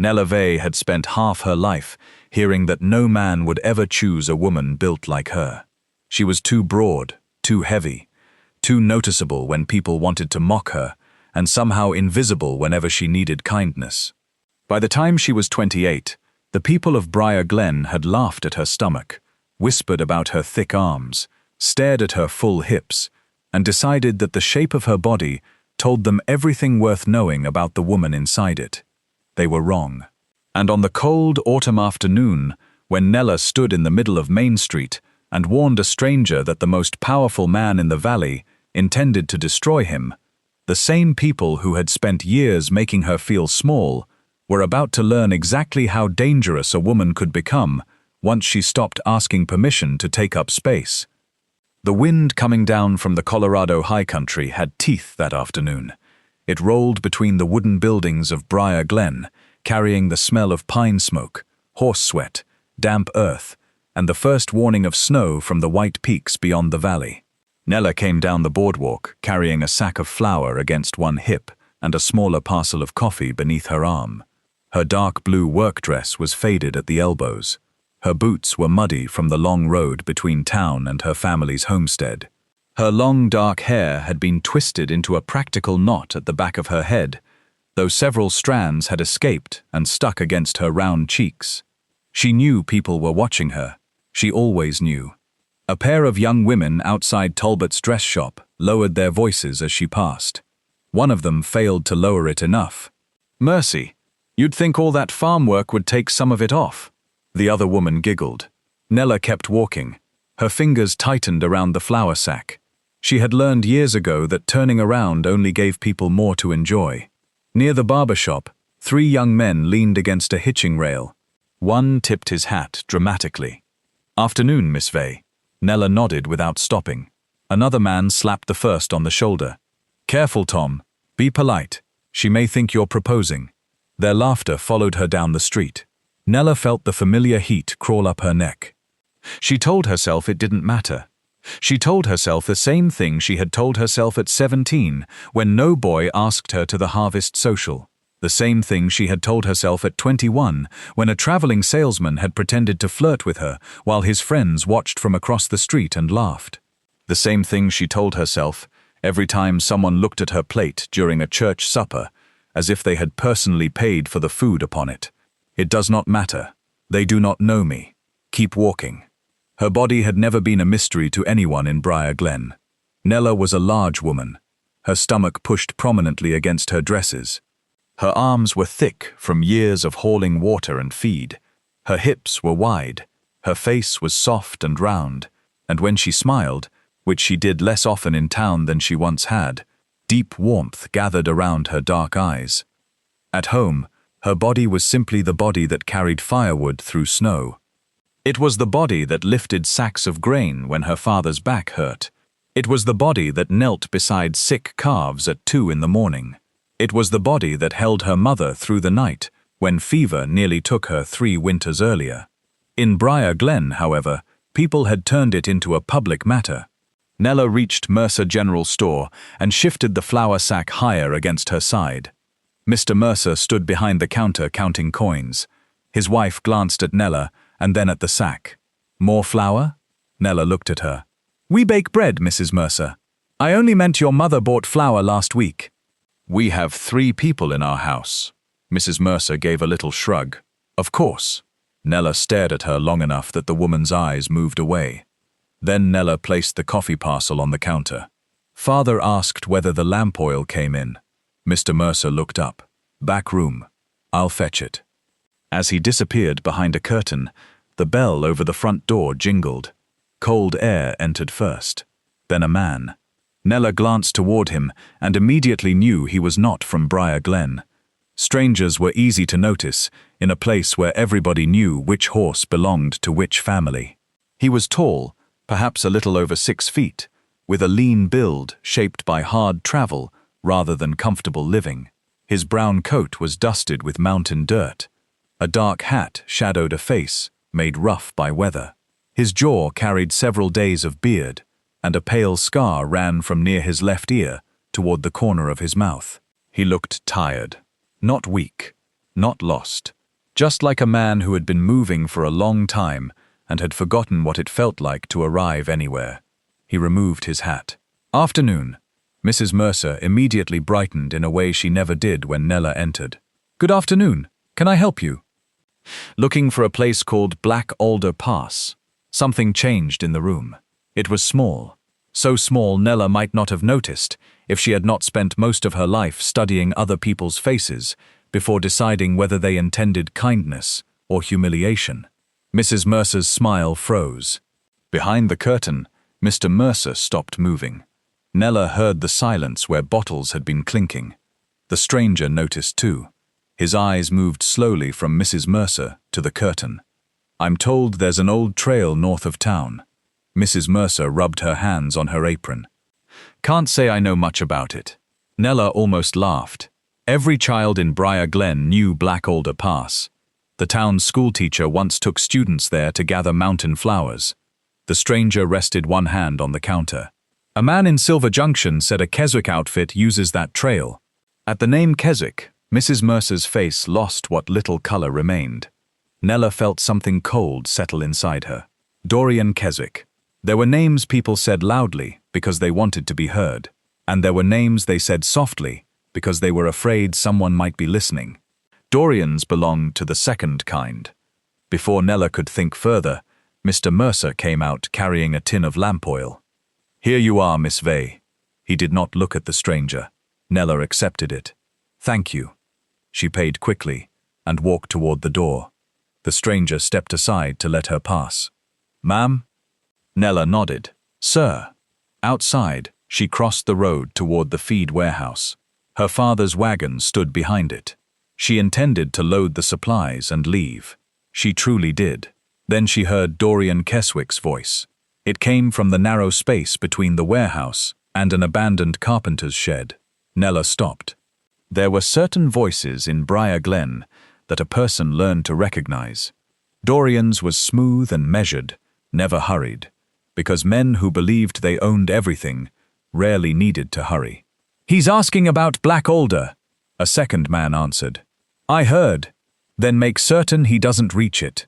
Nella Vey had spent half her life hearing that no man would ever choose a woman built like her. She was too broad, too heavy, too noticeable when people wanted to mock her, and somehow invisible whenever she needed kindness. By the time she was 28, the people of Briar Glen had laughed at her stomach, whispered about her thick arms, stared at her full hips, and decided that the shape of her body told them everything worth knowing about the woman inside it. They were wrong. And on the cold autumn afternoon, when Nella stood in the middle of Main Street and warned a stranger that the most powerful man in the valley intended to destroy him, the same people who had spent years making her feel small were about to learn exactly how dangerous a woman could become once she stopped asking permission to take up space. The wind coming down from the Colorado high country had teeth that afternoon. It rolled between the wooden buildings of Briar Glen, carrying the smell of pine smoke, horse sweat, damp earth, and the first warning of snow from the white peaks beyond the valley. Nella came down the boardwalk, carrying a sack of flour against one hip and a smaller parcel of coffee beneath her arm. Her dark blue work dress was faded at the elbows. Her boots were muddy from the long road between town and her family's homestead. Her long dark hair had been twisted into a practical knot at the back of her head, though several strands had escaped and stuck against her round cheeks. She knew people were watching her. She always knew. A pair of young women outside Talbot's dress shop lowered their voices as she passed. One of them failed to lower it enough. "Mercy, you'd think all that farm work would take some of it off." The other woman giggled. Nella kept walking. Her fingers tightened around the flour sack. She had learned years ago that turning around only gave people more to enjoy. Near the barber shop, 3 young men leaned against a hitching rail. One tipped his hat dramatically. "Afternoon, Miss Vey." Nella nodded without stopping. Another man slapped the first on the shoulder. "Careful, Tom. Be polite. She may think you're proposing." Their laughter followed her down the street. Nella felt the familiar heat crawl up her neck. She told herself it didn't matter. She told herself the same thing she had told herself at 17 when no boy asked her to the harvest social. The same thing she had told herself at 21 when a traveling salesman had pretended to flirt with her while his friends watched from across the street and laughed. The same thing she told herself every time someone looked at her plate during a church supper, as if they had personally paid for the food upon it. "It does not matter. They do not know me. Keep walking." Her body had never been a mystery to anyone in Briar Glen. Nella was a large woman. Her stomach pushed prominently against her dresses. Her arms were thick from years of hauling water and feed. Her hips were wide. Her face was soft and round, and when she smiled, which she did less often in town than she once had, deep warmth gathered around her dark eyes. At home, her body was simply the body that carried firewood through snow. It was the body that lifted sacks of grain when her father's back hurt. It was the body that knelt beside sick calves at 2 in the morning. It was the body that held her mother through the night when fever nearly took her 3 winters earlier. In Briar Glen, however, people had turned it into a public matter. Nella reached Mercer General Store and shifted the flour sack higher against her side. Mr. Mercer stood behind the counter counting coins. His wife glanced at Nella and then at the sack. "More flour?" Nella looked at her. "We bake bread, Mrs. Mercer. I only meant your mother bought flour last week." "We have 3 people in our house." Mrs. Mercer gave a little shrug. "Of course." Nella stared at her long enough that the woman's eyes moved away. Then Nella placed the coffee parcel on the counter. "Father asked whether the lamp oil came in." Mr. Mercer looked up. "Back room. I'll fetch it." As he disappeared behind a curtain, the bell over the front door jingled. Cold air entered first, then a man. Nella glanced toward him and immediately knew he was not from Briar Glen. Strangers were easy to notice in a place where everybody knew which horse belonged to which family. He was tall, perhaps a little over 6 feet, with a lean build shaped by hard travel rather than comfortable living. His brown coat was dusted with mountain dirt. A dark hat shadowed a face made rough by weather. His jaw carried several days of beard, and a pale scar ran from near his left ear toward the corner of his mouth. He looked tired, not weak, not lost. Just like a man who had been moving for a long time and had forgotten what it felt like to arrive anywhere. He removed his hat. Afternoon. Mrs. Mercer immediately brightened in a way she never did when Nella entered. Good afternoon. Can I help you? Looking for a place called Black Alder Pass. Something changed in the room. It was small. So small Nella might not have noticed if she had not spent most of her life studying other people's faces before deciding whether they intended kindness or humiliation. Mrs. Mercer's smile froze. Behind the curtain, Mr. Mercer stopped moving. Nella heard the silence where bottles had been clinking. The stranger noticed too. His eyes moved slowly from Mrs. Mercer to the curtain. I'm told there's an old trail north of town. Mrs. Mercer rubbed her hands on her apron. Can't say I know much about it. Nella almost laughed. Every child in Briar Glen knew Black Alder Pass. The town's schoolteacher once took students there to gather mountain flowers. The stranger rested one hand on the counter. A man in Silver Junction said a Keswick outfit uses that trail. At the name Keswick, Mrs. Mercer's face lost what little color remained. Nella felt something cold settle inside her. Dorian Keswick. There were names people said loudly because they wanted to be heard, and there were names they said softly because they were afraid someone might be listening. Dorian's belonged to the second kind. Before Nella could think further, Mr. Mercer came out carrying a tin of lamp oil. Here you are, Miss Vey. He did not look at the stranger. Nella accepted it. Thank you. She paid quickly and walked toward the door. The stranger stepped aside to let her pass. Ma'am? Nella nodded. Sir. Outside, she crossed the road toward the feed warehouse. Her father's wagon stood behind it. She intended to load the supplies and leave. She truly did. Then she heard Dorian Keswick's voice. It came from the narrow space between the warehouse and an abandoned carpenter's shed. Nella stopped. There were certain voices in Briar Glen that a person learned to recognize. Dorian's was smooth and measured, never hurried, because men who believed they owned everything rarely needed to hurry. He's asking about Black Alder, a second man answered. I heard. Then make certain he doesn't reach it.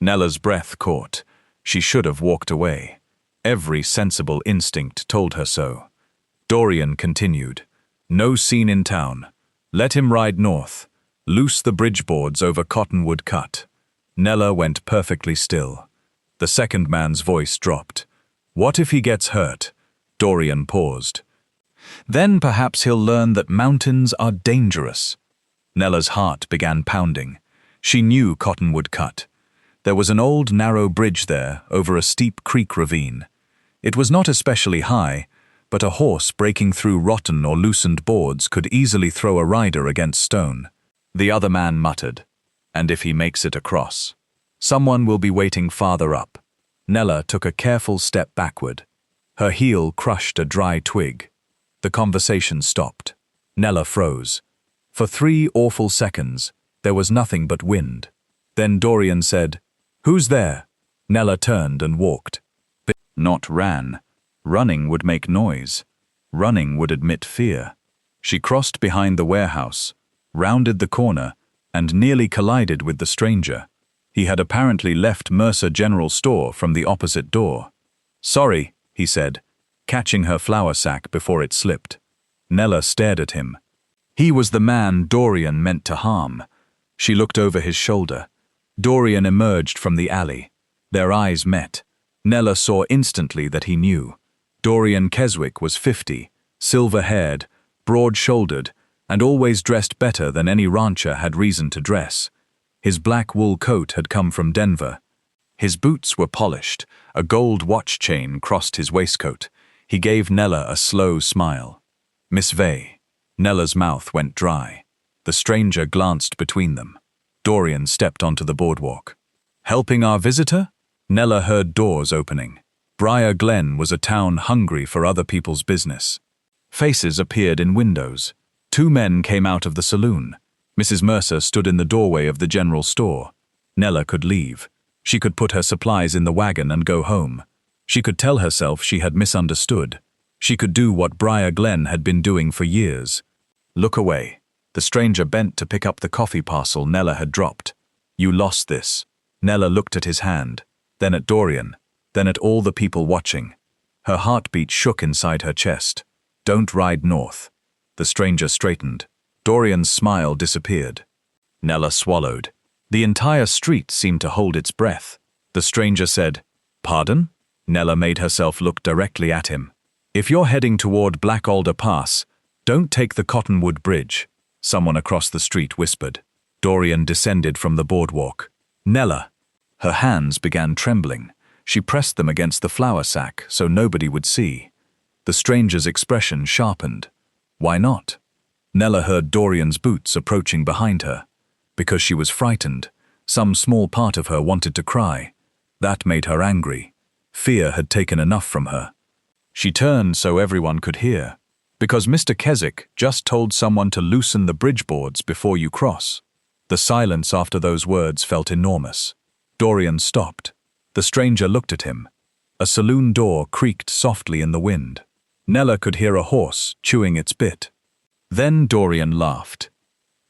Nella's breath caught. She should have walked away. Every sensible instinct told her so. Dorian continued. No scene in town. Let him ride north. Loose the bridge boards over Cottonwood Cut. Nella went perfectly still. The second man's voice dropped. What if he gets hurt? Dorian paused. Then perhaps he'll learn that mountains are dangerous. Nella's heart began pounding. She knew Cottonwood Cut. There was an old narrow bridge there over a steep creek ravine. It was not especially high, but a horse breaking through rotten or loosened boards could easily throw a rider against stone. The other man muttered, and if he makes it across, someone will be waiting farther up. Nella took a careful step backward. Her heel crushed a dry twig. The conversation stopped. Nella froze. For 3 awful seconds, there was nothing but wind. Then Dorian said, Who's there? Nella turned and walked. Not ran. Running would make noise. Running would admit fear. She crossed behind the warehouse, rounded the corner, and nearly collided with the stranger. He had apparently left Mercer General Store from the opposite door. Sorry, he said, catching her flour sack before it slipped. Nella stared at him. He was the man Dorian meant to harm. She looked over his shoulder. Dorian emerged from the alley. Their eyes met. Nella saw instantly that he knew. Dorian Keswick was 50, silver-haired, broad-shouldered, and always dressed better than any rancher had reason to dress. His black wool coat had come from Denver. His boots were polished, a gold watch chain crossed his waistcoat. He gave Nella a slow smile. Miss Vey. Nella's mouth went dry. The stranger glanced between them. Dorian stepped onto the boardwalk. Helping our visitor? Nella heard doors opening. Briar Glen was a town hungry for other people's business. Faces appeared in windows. 2 men came out of the saloon. Mrs. Mercer stood in the doorway of the general store. Nella could leave. She could put her supplies in the wagon and go home. She could tell herself she had misunderstood. She could do what Briar Glen had been doing for years. Look away. The stranger bent to pick up the coffee parcel Nella had dropped. "You lost this." Nella looked at his hand, then at Dorian, then at all the people watching. Her heartbeat shook inside her chest. "Don't ride north." The stranger straightened. Dorian's smile disappeared. Nella swallowed. The entire street seemed to hold its breath. The stranger said, "Pardon?" Nella made herself look directly at him. "If you're heading toward Black Alder Pass, don't take the Cottonwood Bridge," someone across the street whispered. Dorian descended from the boardwalk. "Nella." Her hands began trembling. She pressed them against the flour sack so nobody would see. The stranger's expression sharpened. Why not? Nella heard Dorian's boots approaching behind her. Because she was frightened, some small part of her wanted to cry. That made her angry. Fear had taken enough from her. She turned so everyone could hear. "Because Mr. Keswick just told someone to loosen the bridge boards before you cross." The silence after those words felt enormous. Dorian stopped. The stranger looked at him. A saloon door creaked softly in the wind. Nella could hear a horse chewing its bit. Then Dorian laughed.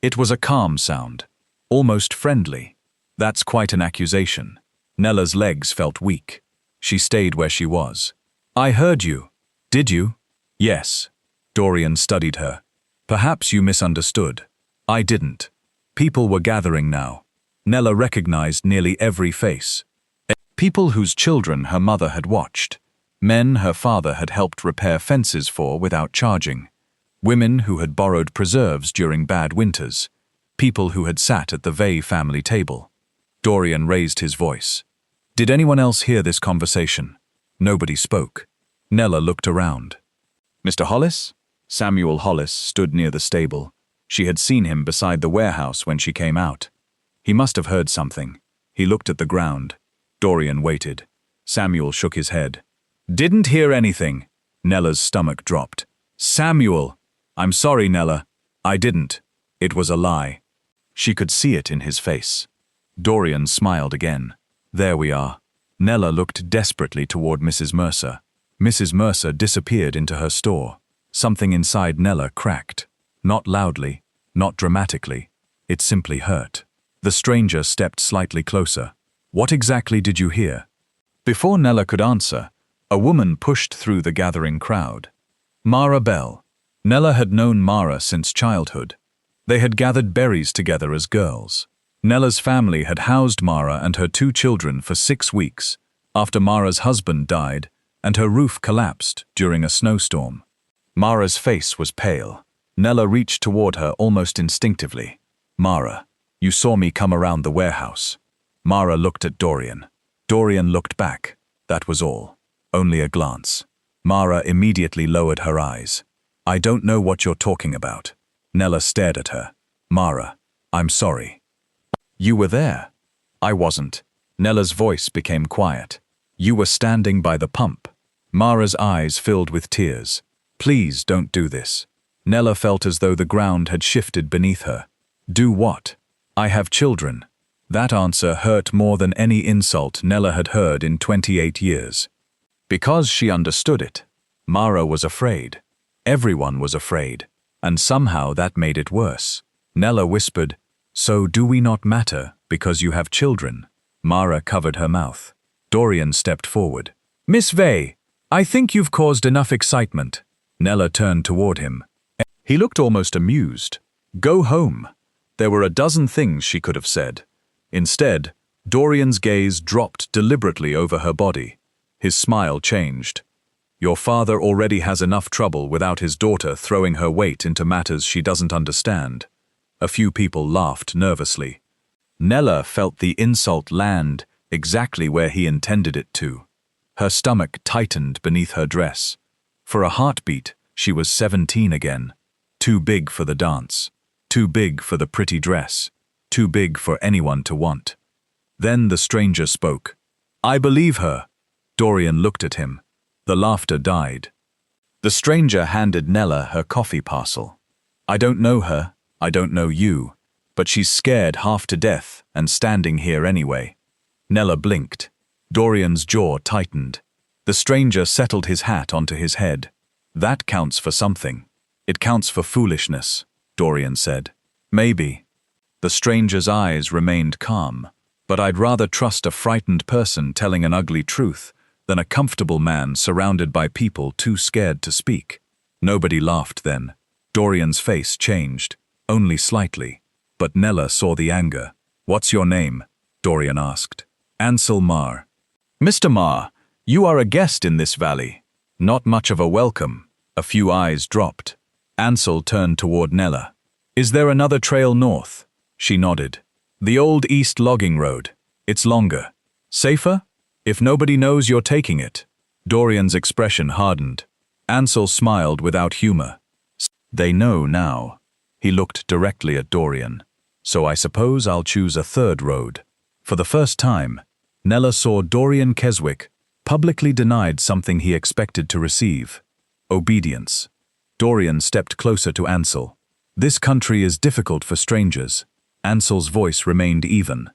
It was a calm sound, almost friendly. That's quite an accusation. Nella's legs felt weak. She stayed where she was. "I heard you." "Did you?" "Yes." Dorian studied her. "Perhaps you misunderstood." "I didn't." People were gathering now. Nella recognized nearly every face. People whose children her mother had watched. Men her father had helped repair fences for without charging. Women who had borrowed preserves during bad winters. People who had sat at the Vey family table. Dorian raised his voice. "Did anyone else hear this conversation?" Nobody spoke. Nella looked around. "Mr. Hollis?" Samuel Hollis stood near the stable. She had seen him beside the warehouse when she came out. He must have heard something. He looked at the ground. Dorian waited. Samuel shook his head. "Didn't hear anything." Nella's stomach dropped. "Samuel!" "I'm sorry, Nella. I didn't. It was a lie." She could see it in his face. Dorian smiled again. "There we are." Nella looked desperately toward Mrs. Mercer. Mrs. Mercer disappeared into her store. Something inside Nella cracked. Not loudly, not dramatically. It simply hurt. The stranger stepped slightly closer. "What exactly did you hear?" Before Nella could answer, a woman pushed through the gathering crowd. Mara Bell. Nella had known Mara since childhood. They had gathered berries together as girls. Nella's family had housed Mara and her 2 children for 6 weeks, after Mara's husband died and her roof collapsed during a snowstorm. Mara's face was pale. Nella reached toward her almost instinctively. "Mara, you saw me come around the warehouse." Mara looked at Dorian. Dorian looked back. That was all. Only a glance. Mara immediately lowered her eyes. "I don't know what you're talking about." Nella stared at her. "Mara, I'm sorry." "You were there." "I wasn't." Nella's voice became quiet. "You were standing by the pump." Mara's eyes filled with tears. "Please don't do this." Nella felt as though the ground had shifted beneath her. "Do what?" "I have children." That answer hurt more than any insult Nella had heard in 28 years. Because she understood it, Mara was afraid. Everyone was afraid, and somehow that made it worse. Nella whispered, "So do we not matter because you have children?" Mara covered her mouth. Dorian stepped forward. "Miss Vey, I think you've caused enough excitement." Nella turned toward him. He looked almost amused. "Go home." There were a dozen things she could have said. Instead, Dorian's gaze dropped deliberately over her body. His smile changed. "Your father already has enough trouble without his daughter throwing her weight into matters she doesn't understand." A few people laughed nervously. Nella felt the insult land exactly where he intended it to. Her stomach tightened beneath her dress. For a heartbeat, she was 17 again. Too big for the dance. Too big for the pretty dress. Too big for anyone to want. Then the stranger spoke. "I believe her." Dorian looked at him. The laughter died. The stranger handed Nella her coffee parcel. "I don't know her, I don't know you, but she's scared half to death and standing here anyway." Nella blinked. Dorian's jaw tightened. The stranger settled his hat onto his head. "That counts for something. It counts for foolishness." Dorian said. Maybe. The stranger's eyes remained calm. But I'd rather trust a frightened person telling an ugly truth than a comfortable man surrounded by people too scared to speak. Nobody laughed then. Dorian's face changed, only slightly. But Nella saw the anger. What's your name? Dorian asked. Ansel Marr. Mr. Marr, you are a guest in this valley. Not much of a welcome. A few eyes dropped. Ansel turned toward Nella. Is there another trail north? She nodded. The old east logging road. It's longer. Safer? If nobody knows you're taking it. Dorian's expression hardened. Ansel smiled without humor. They know now. He looked directly at Dorian. So I suppose I'll choose a third road. For the first time, Nella saw Dorian Keswick publicly denied something he expected to receive. Obedience. Dorian stepped closer to Ansel. This country is difficult for strangers. Ansel's voice remained even.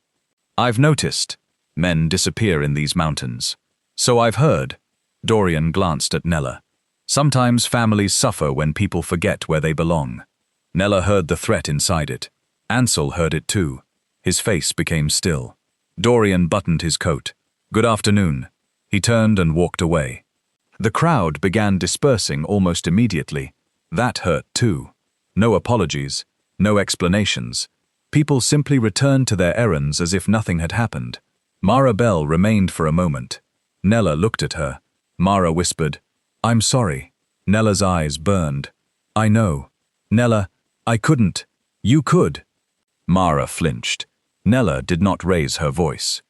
I've noticed. Men disappear in these mountains. So I've heard. Dorian glanced at Nella. Sometimes families suffer when people forget where they belong. Nella heard the threat inside it. Ansel heard it too. His face became still. Dorian buttoned his coat. Good afternoon. He turned and walked away. The crowd began dispersing almost immediately. That hurt too. No apologies, no explanations. People simply returned to their errands as if nothing had happened. Mara Bell remained for a moment. Nella looked at her. Mara whispered, I'm sorry. Nella's eyes burned. I know. Nella, I couldn't. You could. Mara flinched. Nella did not raise her voice.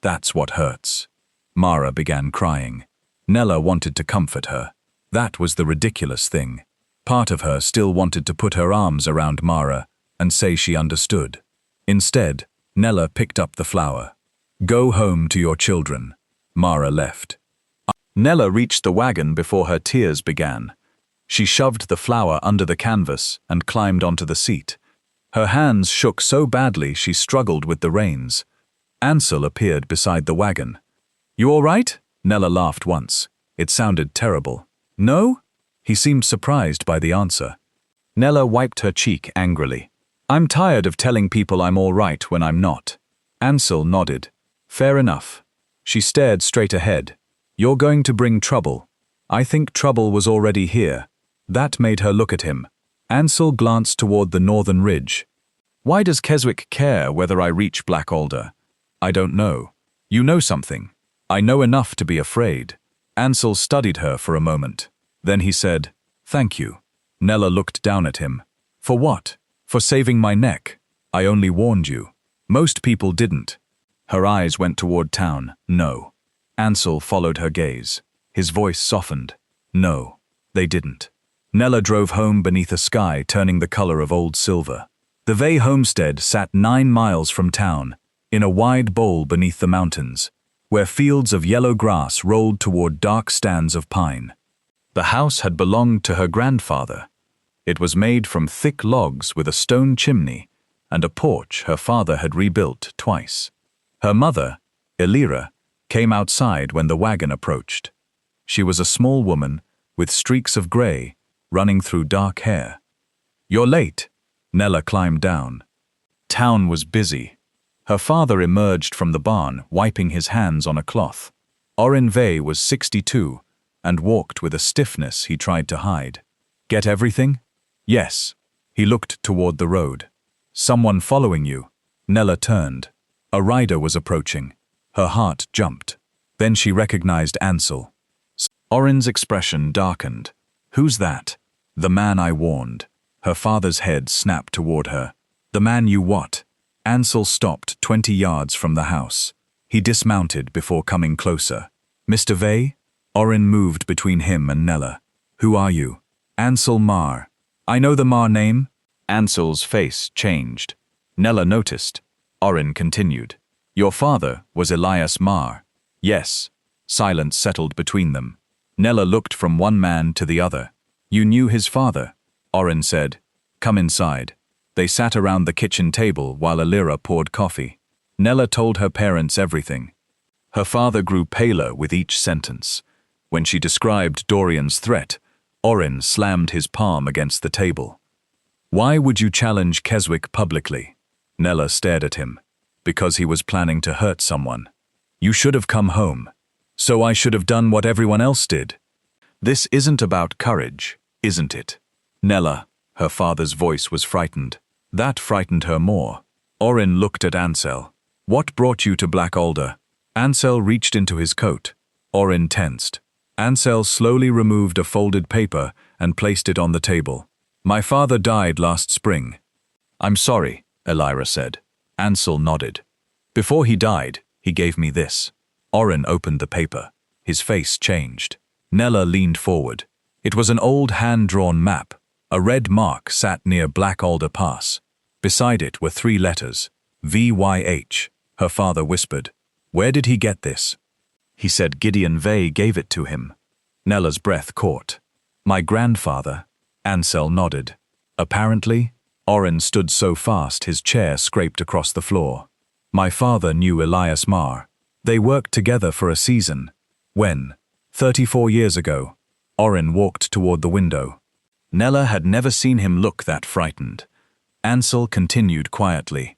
That's what hurts. Mara began crying. Nella wanted to comfort her. That was the ridiculous thing. Part of her still wanted to put her arms around Mara and say she understood. Instead, Nella picked up the flower. Go home to your children. Mara left. Nella reached the wagon before her tears began. She shoved the flower under the canvas and climbed onto the seat. Her hands shook so badly she struggled with the reins. Ansel appeared beside the wagon. You all right? Nella laughed once. It sounded terrible. No? He seemed surprised by the answer. Nella wiped her cheek angrily. I'm tired of telling people I'm all right when I'm not. Ansel nodded. Fair enough. She stared straight ahead. You're going to bring trouble. I think trouble was already here. That made her look at him. Ansel glanced toward the northern ridge. Why does Keswick care whether I reach Black Alder? I don't know. You know something. I know enough to be afraid. Ansel studied her for a moment. Then he said, Thank you. Nella looked down at him. For what? For saving my neck. I only warned you. Most people didn't. Her eyes went toward town. No. Ansel followed her gaze. His voice softened. No, they didn't. Nella drove home beneath a sky turning the color of old silver. The Vey homestead sat 9 miles from town, in a wide bowl beneath the mountains, where fields of yellow grass rolled toward dark stands of pine. The house had belonged to her grandfather. It was made from thick logs with a stone chimney and a porch her father had rebuilt twice. Her mother, Elira, came outside when the wagon approached. She was a small woman with streaks of gray running through dark hair. You're late. Nella climbed down. Town was busy. Her father emerged from the barn, wiping his hands on a cloth. Orin Vey was 62 and walked with a stiffness he tried to hide. Get everything? Yes. He looked toward the road. Someone following you. Nella turned. A rider was approaching. Her heart jumped. Then she recognized Ansel. Orin's expression darkened. Who's that? The man I warned. Her father's head snapped toward her. The man you what? Ansel stopped 20 yards from the house. He dismounted before coming closer. Mr. Vey? Orin moved between him and Nella. Who are you? Ansel Marr. I know the Marr name. Ansel's face changed. Nella noticed. Orin continued. Your father was Elias Marr. Yes. Silence settled between them. Nella looked from one man to the other. You knew his father? Orin said. Come inside. They sat around the kitchen table while Elira poured coffee. Nella told her parents everything. Her father grew paler with each sentence. When she described Dorian's threat, Orin slammed his palm against the table. Why would you challenge Keswick publicly? Nella stared at him. Because he was planning to hurt someone. You should have come home. So I should have done what everyone else did. This isn't about courage, isn't it? Nella, her father's voice was frightened. That frightened her more. Orin looked at Ansel. What brought you to Black Alder? Ansel reached into his coat. Orin tensed. Ansel slowly removed a folded paper and placed it on the table. My father died last spring. I'm sorry, Elira said. Ansel nodded. Before he died, he gave me this. Orin opened the paper. His face changed. Nella leaned forward. It was an old hand-drawn map. A red mark sat near Black Alder Pass. Beside it were 3 letters. VYH. Her father whispered. Where did he get this? He said Gideon Vey gave it to him. Nella's breath caught. My grandfather. Ansel nodded. Apparently, Orin stood so fast his chair scraped across the floor. My father knew Elias Marr. They worked together for a season. When, 34 years ago, Orin walked toward the window. Nella had never seen him look that frightened. Ansel continued quietly.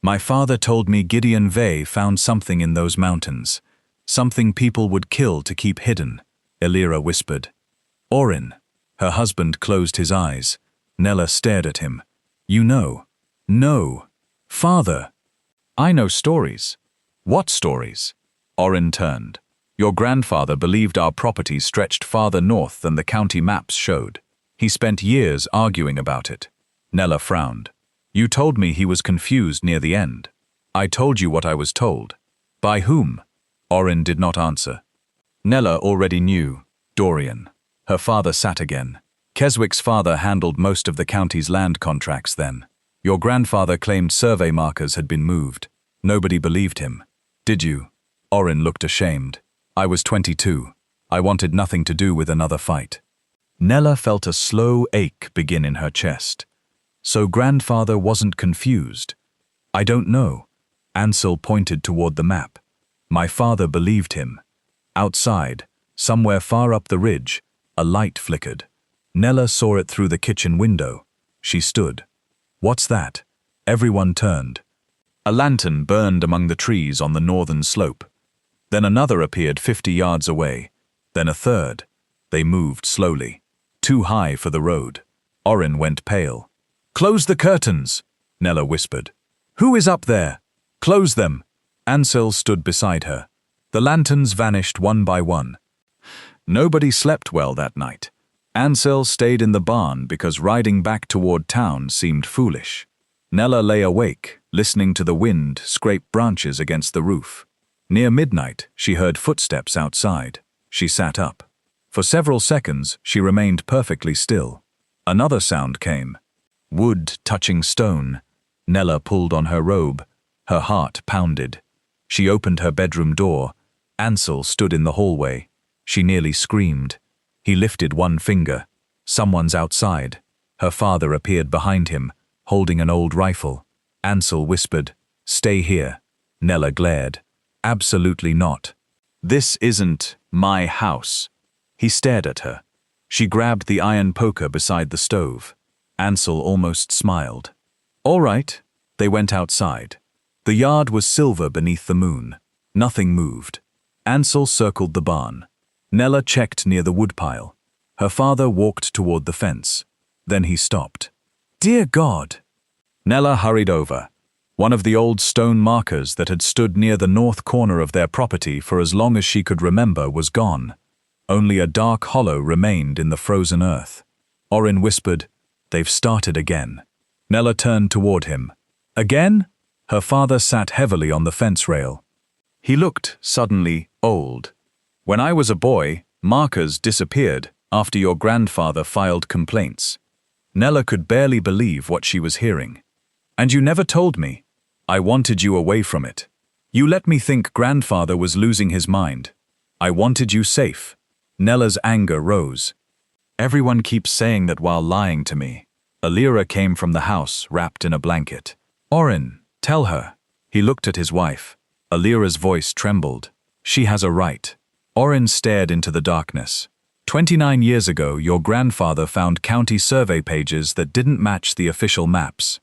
My father told me Gideon Vey found something in those mountains. Something people would kill to keep hidden, Elira whispered. Orin. Her husband closed his eyes. Nella stared at him. You know. No. Father. I know stories. What stories? Orin turned. Your grandfather believed our property stretched farther north than the county maps showed. He spent years arguing about it. Nella frowned. You told me he was confused near the end. I told you what I was told. By whom? Orin did not answer. Nella already knew. Dorian. Her father sat again. Keswick's father handled most of the county's land contracts then. Your grandfather claimed survey markers had been moved. Nobody believed him. Did you? Orin looked ashamed. I was 22. I wanted nothing to do with another fight. Nella felt a slow ache begin in her chest. So grandfather wasn't confused. I don't know. Ansel pointed toward the map. My father believed him. Outside, somewhere far up the ridge, a light flickered. Nella saw it through the kitchen window. She stood. What's that? Everyone turned. A lantern burned among the trees on the northern slope. Then another appeared 50 yards away. Then a third. They moved slowly. Too high for the road. Orin went pale. Close the curtains, Nella whispered. Who is up there? Close them. Ansel stood beside her. The lanterns vanished one by one. Nobody slept well that night. Ansel stayed in the barn because riding back toward town seemed foolish. Nella lay awake, listening to the wind scrape branches against the roof. Near midnight, she heard footsteps outside. She sat up. For several seconds, she remained perfectly still. Another sound came. Wood touching stone. Nella pulled on her robe. Her heart pounded. She opened her bedroom door. Ansel stood in the hallway. She nearly screamed. He lifted one finger. Someone's outside. Her father appeared behind him, holding an old rifle. Ansel whispered, Stay here. Nella glared. Absolutely not. This isn't my house. He stared at her. She grabbed the iron poker beside the stove. Ansel almost smiled. All right. They went outside. The yard was silver beneath the moon. Nothing moved. Ansel circled the barn. Nella checked near the woodpile. Her father walked toward the fence. Then he stopped. Dear God! Nella hurried over. One of the old stone markers that had stood near the north corner of their property for as long as she could remember was gone. Only a dark hollow remained in the frozen earth. Orin whispered, They've started again. Nella turned toward him. Again? Her father sat heavily on the fence rail. He looked, suddenly, old. When I was a boy, markers disappeared after your grandfather filed complaints. Nella could barely believe what she was hearing. And you never told me. I wanted you away from it. You let me think grandfather was losing his mind. I wanted you safe. Nella's anger rose. Everyone keeps saying that while lying to me. Elira came from the house wrapped in a blanket. Orin, tell her. He looked at his wife. Elira's voice trembled. She has a right. Orin stared into the darkness. 29 years ago, your grandfather found county survey pages that didn't match the official maps.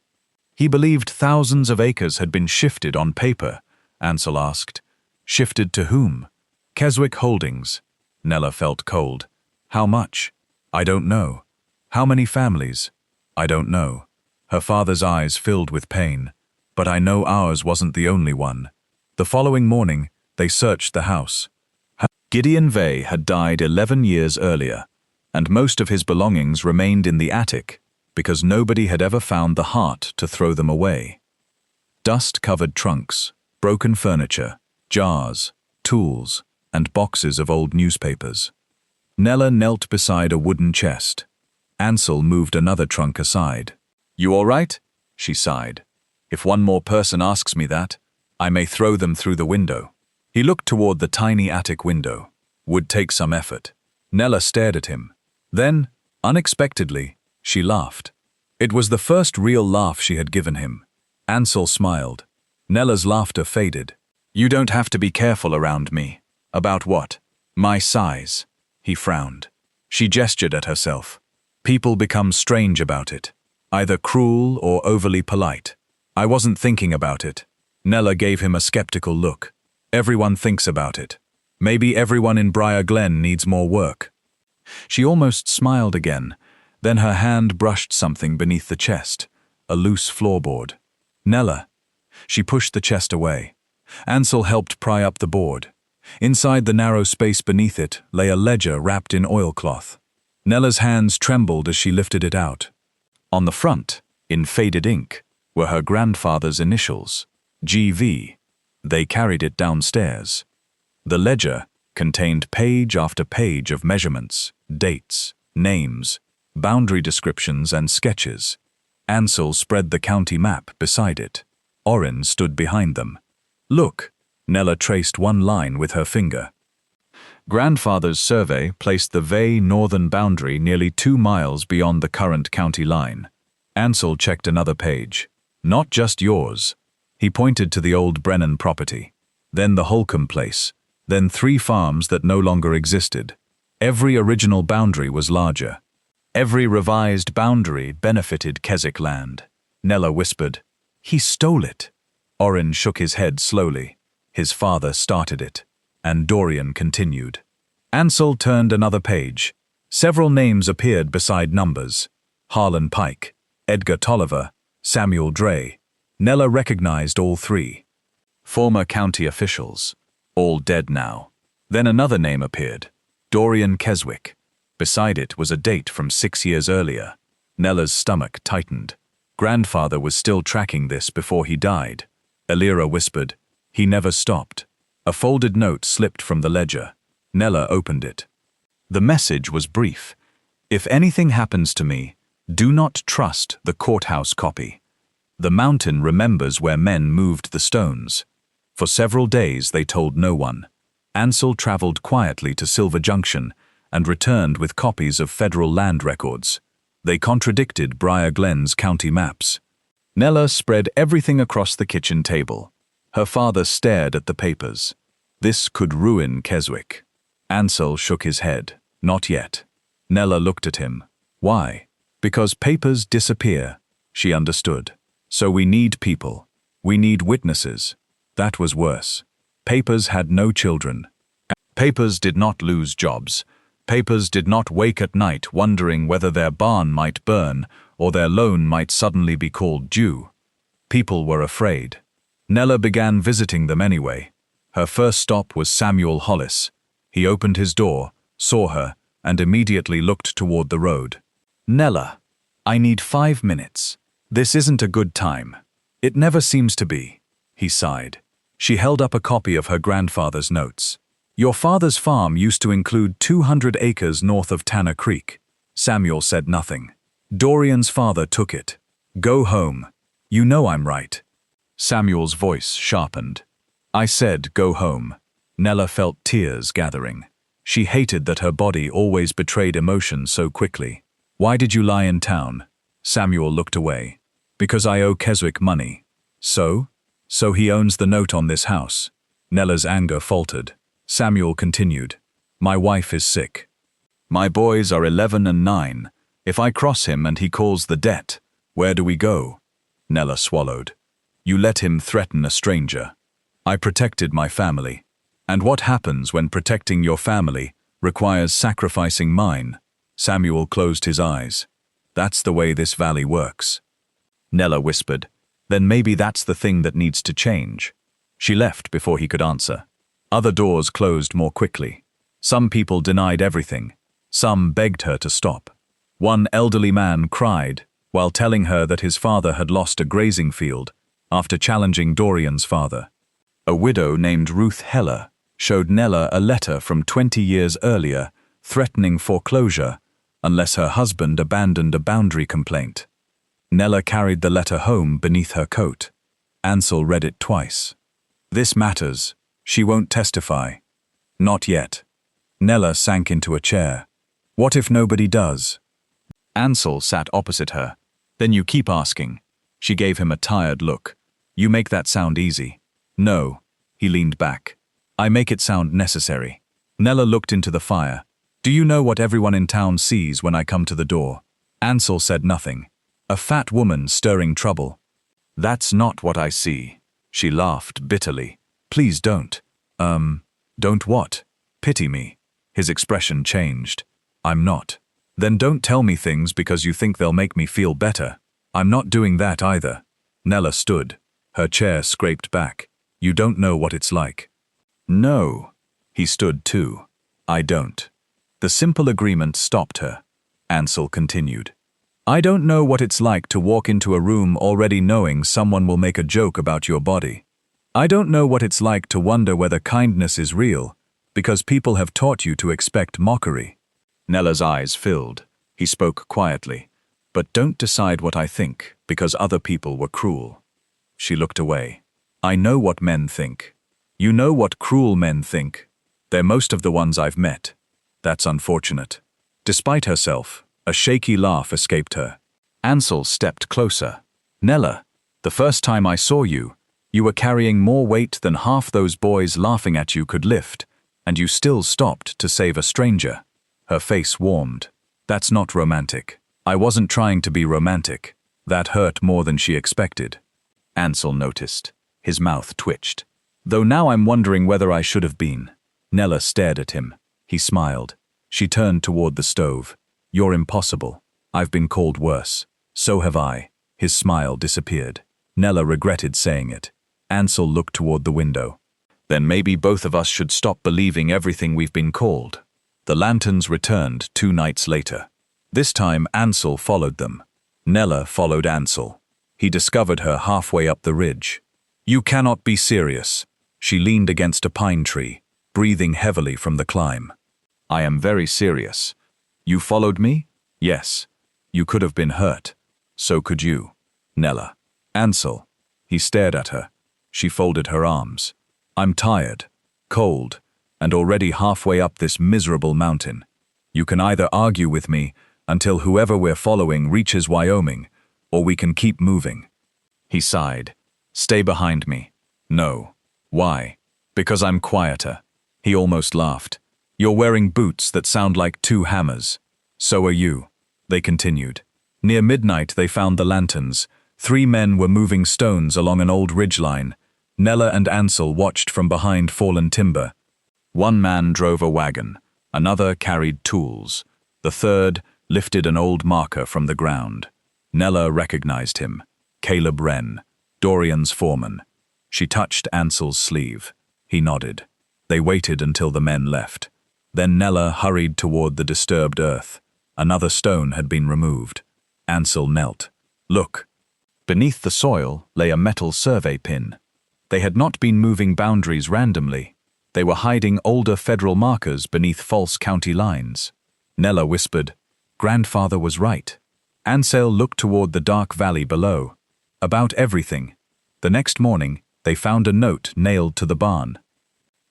He believed thousands of acres had been shifted on paper. Ansel asked. Shifted to whom? Keswick Holdings. Nella felt cold. How much? I don't know. How many families? I don't know. Her father's eyes filled with pain. But I know ours wasn't the only one. The following morning, they searched the house. Gideon Vey had died 11 years earlier, and most of his belongings remained in the attic because nobody had ever found the heart to throw them away. Dust-covered trunks, broken furniture, jars, tools, and boxes of old newspapers. Nella knelt beside a wooden chest. Ansel moved another trunk aside. You all right? She sighed. If one more person asks me that, I may throw them through the window. He looked toward the tiny attic window. Would take some effort. Nella stared at him. Then, unexpectedly, she laughed. It was the first real laugh she had given him. Ansel smiled. Nella's laughter faded. You don't have to be careful around me. About what? My size. He frowned. She gestured at herself. People become strange about it. Either cruel or overly polite. I wasn't thinking about it. Nella gave him a skeptical look. Everyone thinks about it. Maybe everyone in Briar Glen needs more work. She almost smiled again. Then her hand brushed something beneath the chest, a loose floorboard. Nella. She pushed the chest away. Ansel helped pry up the board. Inside the narrow space beneath it lay a ledger wrapped in oilcloth. Nella's hands trembled as she lifted it out. On the front, in faded ink, were her grandfather's initials, G.V. They carried it downstairs. The ledger contained page after page of measurements, dates, names, boundary descriptions, and sketches. Ansel spread the county map beside it. Orrin stood behind them. Look, Nella traced one line with her finger. Grandfather's survey placed the Vey northern boundary nearly 2 miles beyond the current county line. Ansel checked another page. Not just yours. He pointed to the old Brennan property. Then the Holcomb place. Then 3 farms that no longer existed. Every original boundary was larger. Every revised boundary benefited Keswick land. Nella whispered, He stole it. Orrin shook his head slowly. His father started it. And Dorian continued. Ansel turned another page. Several names appeared beside numbers. Harlan Pike, Edgar Tolliver, Samuel Dray. Nella recognized all 3. Former county officials. All dead now. Then another name appeared. Dorian Keswick. Beside it was a date from 6 years earlier. Nella's stomach tightened. Grandfather was still tracking this before he died. Elira whispered, He never stopped. A folded note slipped from the ledger. Nella opened it. The message was brief. If anything happens to me, do not trust the courthouse copy. The mountain remembers where men moved the stones. For several days they told no one. Ansel traveled quietly to Silver Junction and returned with copies of federal land records. They contradicted Briar Glen's county maps. Nella spread everything across the kitchen table. Her father stared at the papers. This could ruin Keswick. Ansel shook his head. Not yet. Nella looked at him. Why? Because papers disappear. She understood. So we need people. We need witnesses. That was worse. Papers had no children. Papers did not lose jobs. Papers did not wake at night wondering whether their barn might burn or their loan might suddenly be called due. People were afraid. Nella began visiting them anyway. Her first stop was Samuel Hollis. He opened his door, saw her, and immediately looked toward the road. Nella, I need 5 minutes. This isn't a good time. It never seems to be. He sighed. She held up a copy of her grandfather's notes. Your father's farm used to include 200 acres north of Tanner Creek. Samuel said nothing. Dorian's father took it. Go home. You know I'm right. Samuel's voice sharpened. I said go home. Nella felt tears gathering. She hated that her body always betrayed emotion so quickly. Why did you lie in town? Samuel looked away. Because I owe Keswick money. So? So he owns the note on this house. Nella's anger faltered. Samuel continued. My wife is sick. My boys are 11 and 9. If I cross him and he calls the debt, where do we go? Nella swallowed. You let him threaten a stranger. I protected my family. And what happens when protecting your family requires sacrificing mine? Samuel closed his eyes. That's the way this valley works. Nella whispered, then maybe that's the thing that needs to change. She left before he could answer. Other doors closed more quickly. Some people denied everything. Some begged her to stop. One elderly man cried while telling her that his father had lost a grazing field after challenging Dorian's father. A widow named Ruth Heller showed Nella a letter from 20 years earlier threatening foreclosure unless her husband abandoned a boundary complaint. Nella carried the letter home beneath her coat. Ansel read it twice. This matters. She won't testify. Not yet. Nella sank into a chair. What if nobody does? Ansel sat opposite her. Then you keep asking. She gave him a tired look. You make that sound easy. No. He leaned back. I make it sound necessary. Nella looked into the fire. Do you know what everyone in town sees when I come to the door? Ansel said nothing. A fat woman stirring trouble. That's not what I see. She laughed bitterly. Please don't. Don't what? Pity me. His expression changed. I'm not. Then don't tell me things because you think they'll make me feel better. I'm not doing that either. Nella stood. Her chair scraped back. You don't know what it's like. No. He stood too. I don't. The simple agreement stopped her. Ansel continued. I don't know what it's like to walk into a room already knowing someone will make a joke about your body. I don't know what it's like to wonder whether kindness is real, because people have taught you to expect mockery. Nella's eyes filled. He spoke quietly. But don't decide what I think, because other people were cruel. She looked away. I know what men think. You know what cruel men think. They're most of the ones I've met. That's unfortunate. Despite herself, a shaky laugh escaped her. Ansel stepped closer. Nella, the first time I saw you, you were carrying more weight than half those boys laughing at you could lift, and you still stopped to save a stranger. Her face warmed. That's not romantic. I wasn't trying to be romantic. That hurt more than she expected. Ansel noticed. His mouth twitched. Though now I'm wondering whether I should have been. Nella stared at him. He smiled. She turned toward the stove. You're impossible. I've been called worse. So have I. His smile disappeared. Nella regretted saying it. Ansel looked toward the window. Then maybe both of us should stop believing everything we've been called. The lanterns returned 2 nights later. This time Ansel followed them. Nella followed Ansel. He discovered her halfway up the ridge. You cannot be serious. She leaned against a pine tree, breathing heavily from the climb. I am very serious. You followed me? Yes. You could have been hurt. So could you. Nella. Ansel. He stared at her. She folded her arms. I'm tired, cold, and already halfway up this miserable mountain. You can either argue with me until whoever we're following reaches Wyoming, or we can keep moving. He sighed. Stay behind me. No. Why? Because I'm quieter. He almost laughed. You're wearing boots that sound like 2 hammers. So are you. They continued. Near midnight they found the lanterns. 3 men were moving stones along an old ridgeline. Nella and Ansel watched from behind fallen timber. One man drove a wagon. Another carried tools. The third lifted an old marker from the ground. Nella recognized him. Caleb Wren, Dorian's foreman. She touched Ansel's sleeve. He nodded. They waited until the men left. Then Nella hurried toward the disturbed earth. Another stone had been removed. Ansel knelt. Look. Beneath the soil lay a metal survey pin. They had not been moving boundaries randomly. They were hiding older federal markers beneath false county lines. Nella whispered, Grandfather was right. Ansel looked toward the dark valley below. About everything. The next morning, they found a note nailed to the barn.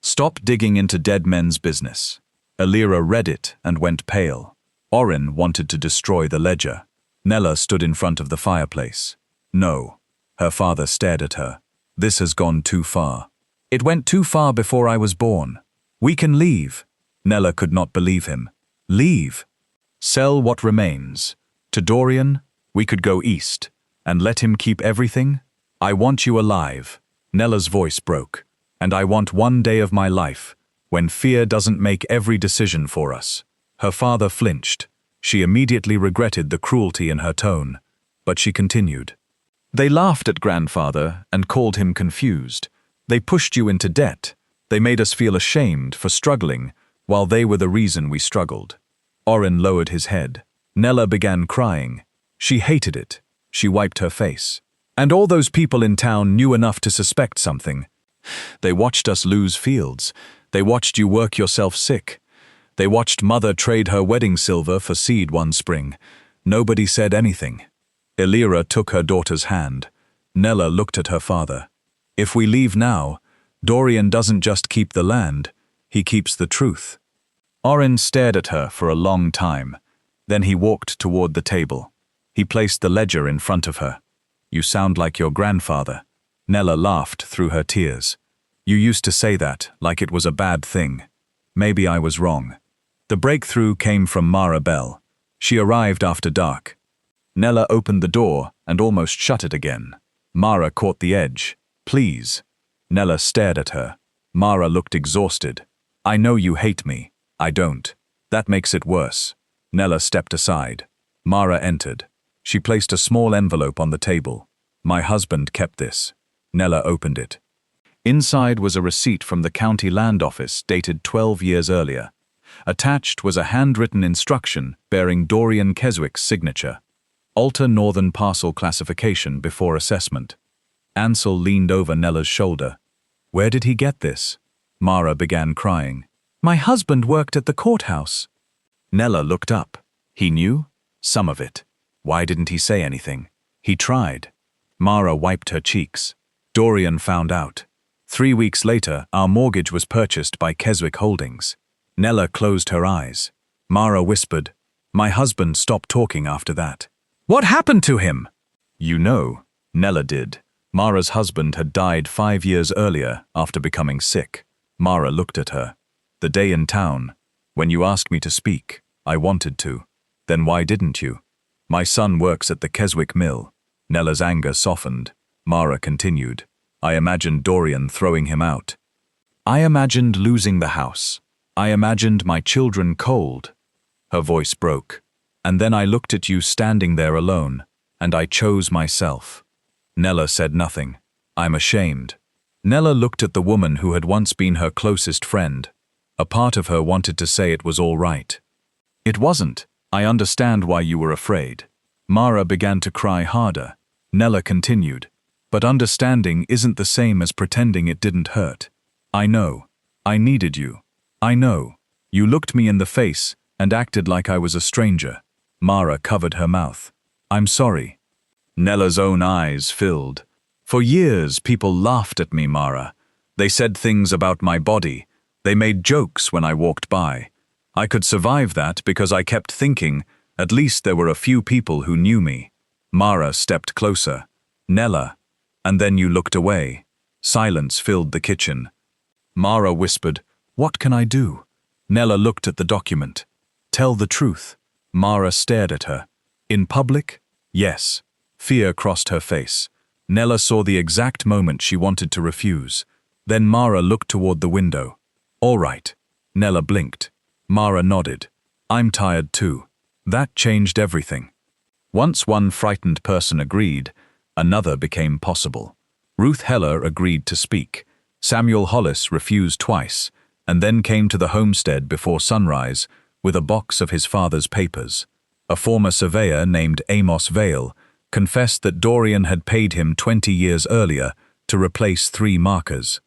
Stop digging into dead men's business. Elira read it and went pale. Orrin wanted to destroy the ledger. Nella stood in front of the fireplace. No. Her father stared at her. This has gone too far. It went too far before I was born. We can leave. Nella could not believe him. Leave. Sell what remains. To Dorian, we could go east, and let him keep everything? I want you alive. Nella's voice broke. And I want one day of my life, when fear doesn't make every decision for us. Her father flinched. She immediately regretted the cruelty in her tone, but she continued. They laughed at grandfather and called him confused. They pushed you into debt. They made us feel ashamed for struggling, while they were the reason we struggled. Oren lowered his head. Nella began crying. She hated it. She wiped her face. And all those people in town knew enough to suspect something. They watched us lose fields. They watched you work yourself sick. They watched Mother trade her wedding silver for seed one spring. Nobody said anything. Elira took her daughter's hand. Nella looked at her father. If we leave now, Dorian doesn't just keep the land, he keeps the truth. Oren stared at her for a long time. Then he walked toward the table. He placed the ledger in front of her. You sound like your grandfather. Nella laughed through her tears. You used to say that, like it was a bad thing. Maybe I was wrong. The breakthrough came from Mara Bell. She arrived after dark. Nella opened the door and almost shut it again. Mara caught the edge. Please. Nella stared at her. Mara looked exhausted. I know you hate me. I don't. That makes it worse. Nella stepped aside. Mara entered. She placed a small envelope on the table. My husband kept this. Nella opened it. Inside was a receipt from the county land office dated 12 years earlier. Attached was a handwritten instruction bearing Dorian Keswick's signature. Alter northern parcel classification before assessment. Ansel leaned over Nella's shoulder. Where did he get this? Mara began crying. My husband worked at the courthouse. Nella looked up. He knew? Some of it. Why didn't he say anything? He tried. Mara wiped her cheeks. Dorian found out. 3 weeks later, our mortgage was purchased by Keswick Holdings. Nella closed her eyes. Mara whispered, My husband stopped talking after that. What happened to him? You know, Nella did. Mara's husband had died 5 years earlier after becoming sick. Mara looked at her. The day in town, when you asked me to speak, I wanted to. Then why didn't you? My son works at the Keswick mill. Nella's anger softened. Mara continued. I imagined Dorian throwing him out. I imagined losing the house. I imagined my children cold. Her voice broke. And then I looked at you standing there alone, and I chose myself. Nella said nothing. I'm ashamed. Nella looked at the woman who had once been her closest friend. A part of her wanted to say it was all right. It wasn't. I understand why you were afraid. Mara began to cry harder. Nella continued. But understanding isn't the same as pretending it didn't hurt. I know. I needed you. I know. You looked me in the face and acted like I was a stranger. Mara covered her mouth. I'm sorry. Nella's own eyes filled. For years, people laughed at me, Mara. They said things about my body. They made jokes when I walked by. I could survive that because I kept thinking, at least there were a few people who knew me. Mara stepped closer. Nella. And then you looked away. Silence filled the kitchen. Mara whispered, What can I do? Nella looked at the document. Tell the truth. Mara stared at her. In public? Yes. Fear crossed her face. Nella saw the exact moment she wanted to refuse. Then Mara looked toward the window. All right. Nella blinked. Mara nodded. I'm tired too. That changed everything. Once one frightened person agreed, another became possible. Ruth Heller agreed to speak. Samuel Hollis refused twice, and then came to the homestead before sunrise with a box of his father's papers. A former surveyor named Amos Vale confessed that Dorian had paid him 20 years earlier to replace 3 markers.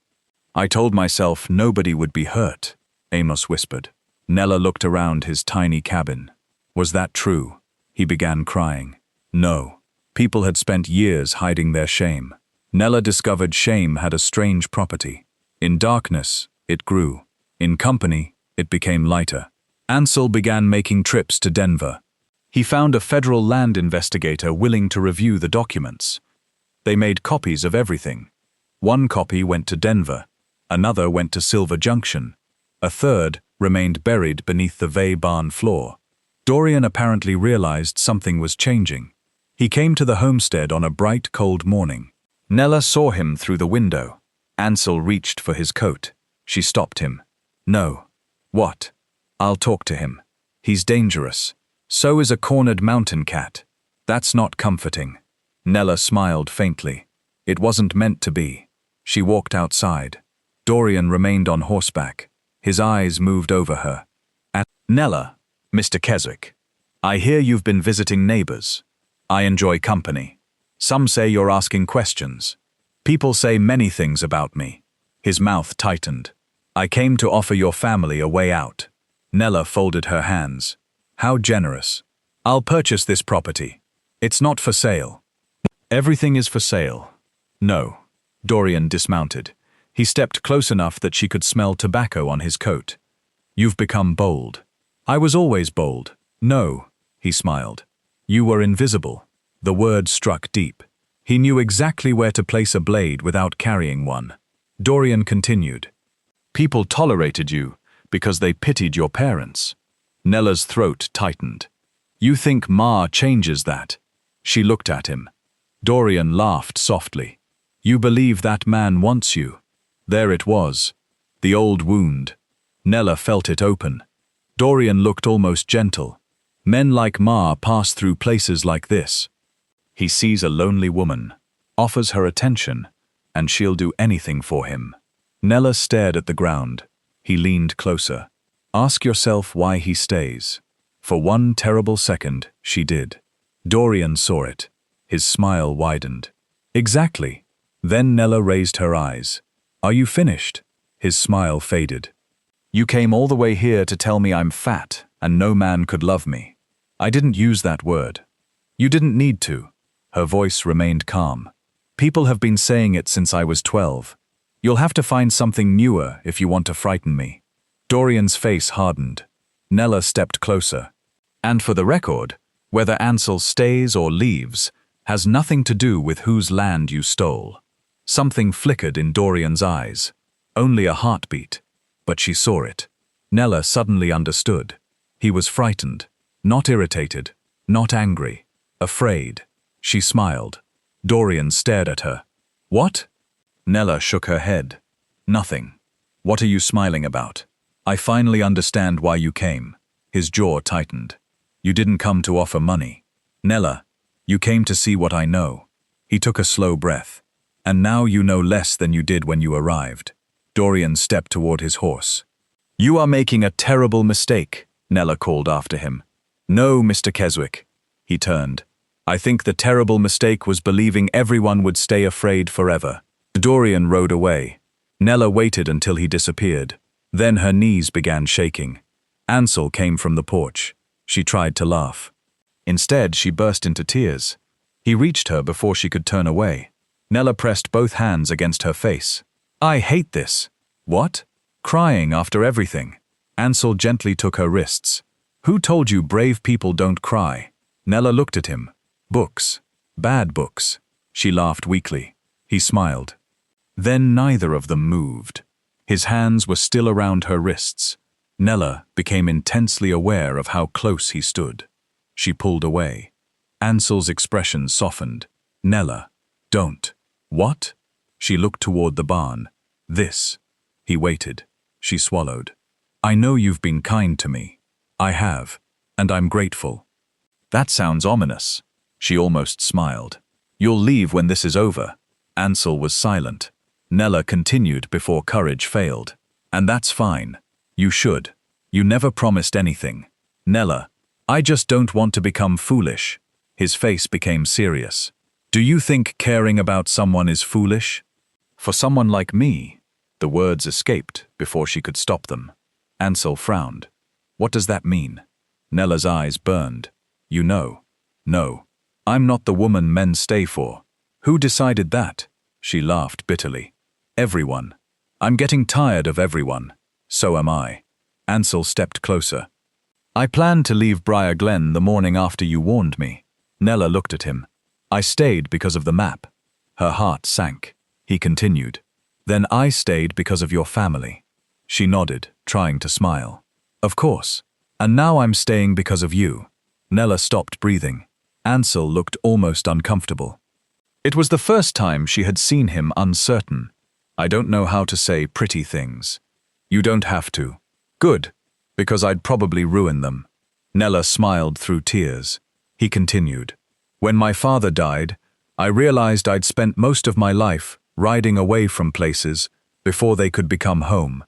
I told myself nobody would be hurt, Amos whispered. Nella looked around his tiny cabin. Was that true? He began crying. No. People had spent years hiding their shame. Nella discovered shame had a strange property. In darkness, it grew. In company, it became lighter. Ansel began making trips to Denver. He found a federal land investigator willing to review the documents. They made copies of everything. 1 copy went to Denver. Another went to Silver Junction. A third remained buried beneath the Vey barn floor. Dorian apparently realized something was changing. He came to the homestead on a bright, cold morning. Nella saw him through the window. Ansel reached for his coat. She stopped him. No. What? I'll talk to him. He's dangerous. So is a cornered mountain cat. That's not comforting. Nella smiled faintly. It wasn't meant to be. She walked outside. Dorian remained on horseback. His eyes moved over her. Nella, Mr. Keswick, I hear you've been visiting neighbors. I enjoy company. Some say you're asking questions. People say many things about me. His mouth tightened. I came to offer your family a way out. Nella folded her hands. How generous. I'll purchase this property. It's not for sale. Everything is for sale. No. Dorian dismounted. He stepped close enough that she could smell tobacco on his coat. You've become bold. I was always bold. No, he smiled. You were invisible. The word struck deep. He knew exactly where to place a blade without carrying one. Dorian continued. People tolerated you because they pitied your parents. Nella's throat tightened. You think Marr changes that? She looked at him. Dorian laughed softly. You believe that man wants you. There it was. The old wound. Nella felt it open. Dorian looked almost gentle. Men like Marr pass through places like this. He sees a lonely woman, offers her attention, and she'll do anything for him. Nella stared at the ground. He leaned closer. Ask yourself why he stays. For one terrible second, she did. Dorian saw it. His smile widened. Exactly. Then Nella raised her eyes. Are you finished? His smile faded. You came all the way here to tell me I'm fat and no man could love me. I didn't use that word. You didn't need to. Her voice remained calm. People have been saying it since I was 12. You'll have to find something newer if you want to frighten me. Dorian's face hardened. Nella stepped closer. And for the record, whether Ansel stays or leaves has nothing to do with whose land you stole. Something flickered in Dorian's eyes. Only a heartbeat. But she saw it. Nella suddenly understood. He was frightened. Not irritated. Not angry. Afraid. She smiled. Dorian stared at her. What? Nella shook her head. Nothing. What are you smiling about? I finally understand why you came. His jaw tightened. You didn't come to offer money. Nella, you came to see what I know. He took a slow breath. And now you know less than you did when you arrived. Dorian stepped toward his horse. You are making a terrible mistake, Nella called after him. No, Mr. Keswick. He turned. I think the terrible mistake was believing everyone would stay afraid forever. Dorian rode away. Nella waited until he disappeared. Then her knees began shaking. Ansel came from the porch. She tried to laugh. Instead, she burst into tears. He reached her before she could turn away. Nella pressed both hands against her face. I hate this. What? Crying after everything. Ansel gently took her wrists. Who told you brave people don't cry? Nella looked at him. Books. Bad books. She laughed weakly. He smiled. Then neither of them moved. His hands were still around her wrists. Nella became intensely aware of how close he stood. She pulled away. Ansel's expression softened. Nella, don't. What? She looked toward the barn. This. He waited. She swallowed. I know you've been kind to me. I have, and I'm grateful. That sounds ominous. She almost smiled. You'll leave when this is over. Ansel was silent. Nella continued before courage failed. And that's fine. You should. You never promised anything. Nella, I just don't want to become foolish. His face became serious. Do you think caring about someone is foolish? For someone like me. The words escaped before she could stop them. Ansel frowned. What does that mean? Nella's eyes burned. You know. No. I'm not the woman men stay for. Who decided that? She laughed bitterly. Everyone. I'm getting tired of everyone. So am I. Ansel stepped closer. I planned to leave Briar Glen the morning after you warned me. Nella looked at him. I stayed because of the map. Her heart sank. He continued. Then I stayed because of your family. She nodded, trying to smile. Of course. And now I'm staying because of you. Nella stopped breathing. Ansel looked almost uncomfortable. It was the first time she had seen him uncertain. I don't know how to say pretty things. You don't have to. Good, because I'd probably ruin them. Nella smiled through tears. He continued. When my father died, I realized I'd spent most of my life riding away from places before they could become home.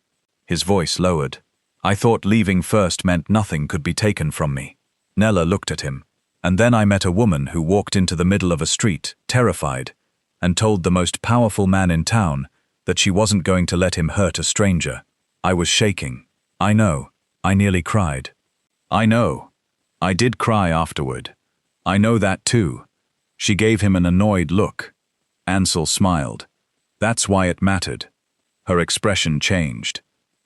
His voice lowered. I thought leaving first meant nothing could be taken from me. Nella looked at him, and then I met a woman who walked into the middle of a street, terrified, and told the most powerful man in town that she wasn't going to let him hurt a stranger. I was shaking. I know. I nearly cried. I know. I did cry afterward. I know that too. She gave him an annoyed look. Ansel smiled. That's why it mattered. Her expression changed.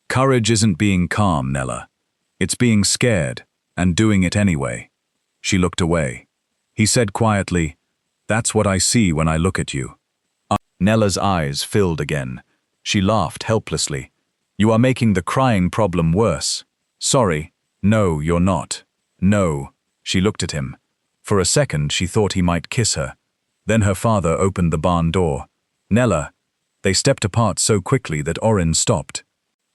Courage isn't being calm, Nella. It's being scared and doing it anyway. She looked away. He said quietly, That's what I see when I look at you. Nella's eyes filled again. She laughed helplessly. You are making the crying problem worse. Sorry. No, you're not. No. She looked at him. For a second, she thought he might kiss her. Then her father opened the barn door. Nella. They stepped apart so quickly that Orrin stopped.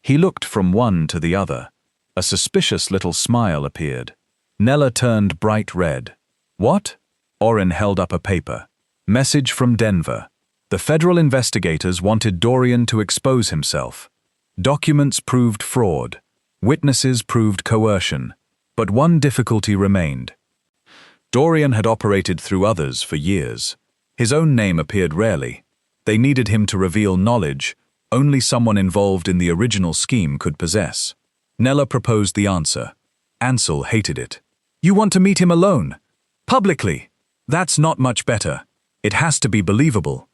He looked from one to the other. A suspicious little smile appeared. Nella turned bright red. What? Orrin held up a paper. Message from Denver. The federal investigators wanted Dorian to expose himself. Documents proved fraud. Witnesses proved coercion. But one difficulty remained. Dorian had operated through others for years. His own name appeared rarely. They needed him to reveal knowledge only someone involved in the original scheme could possess. Nella proposed the answer. Ansel hated it. You want to meet him alone? Publicly? That's not much better. It has to be believable.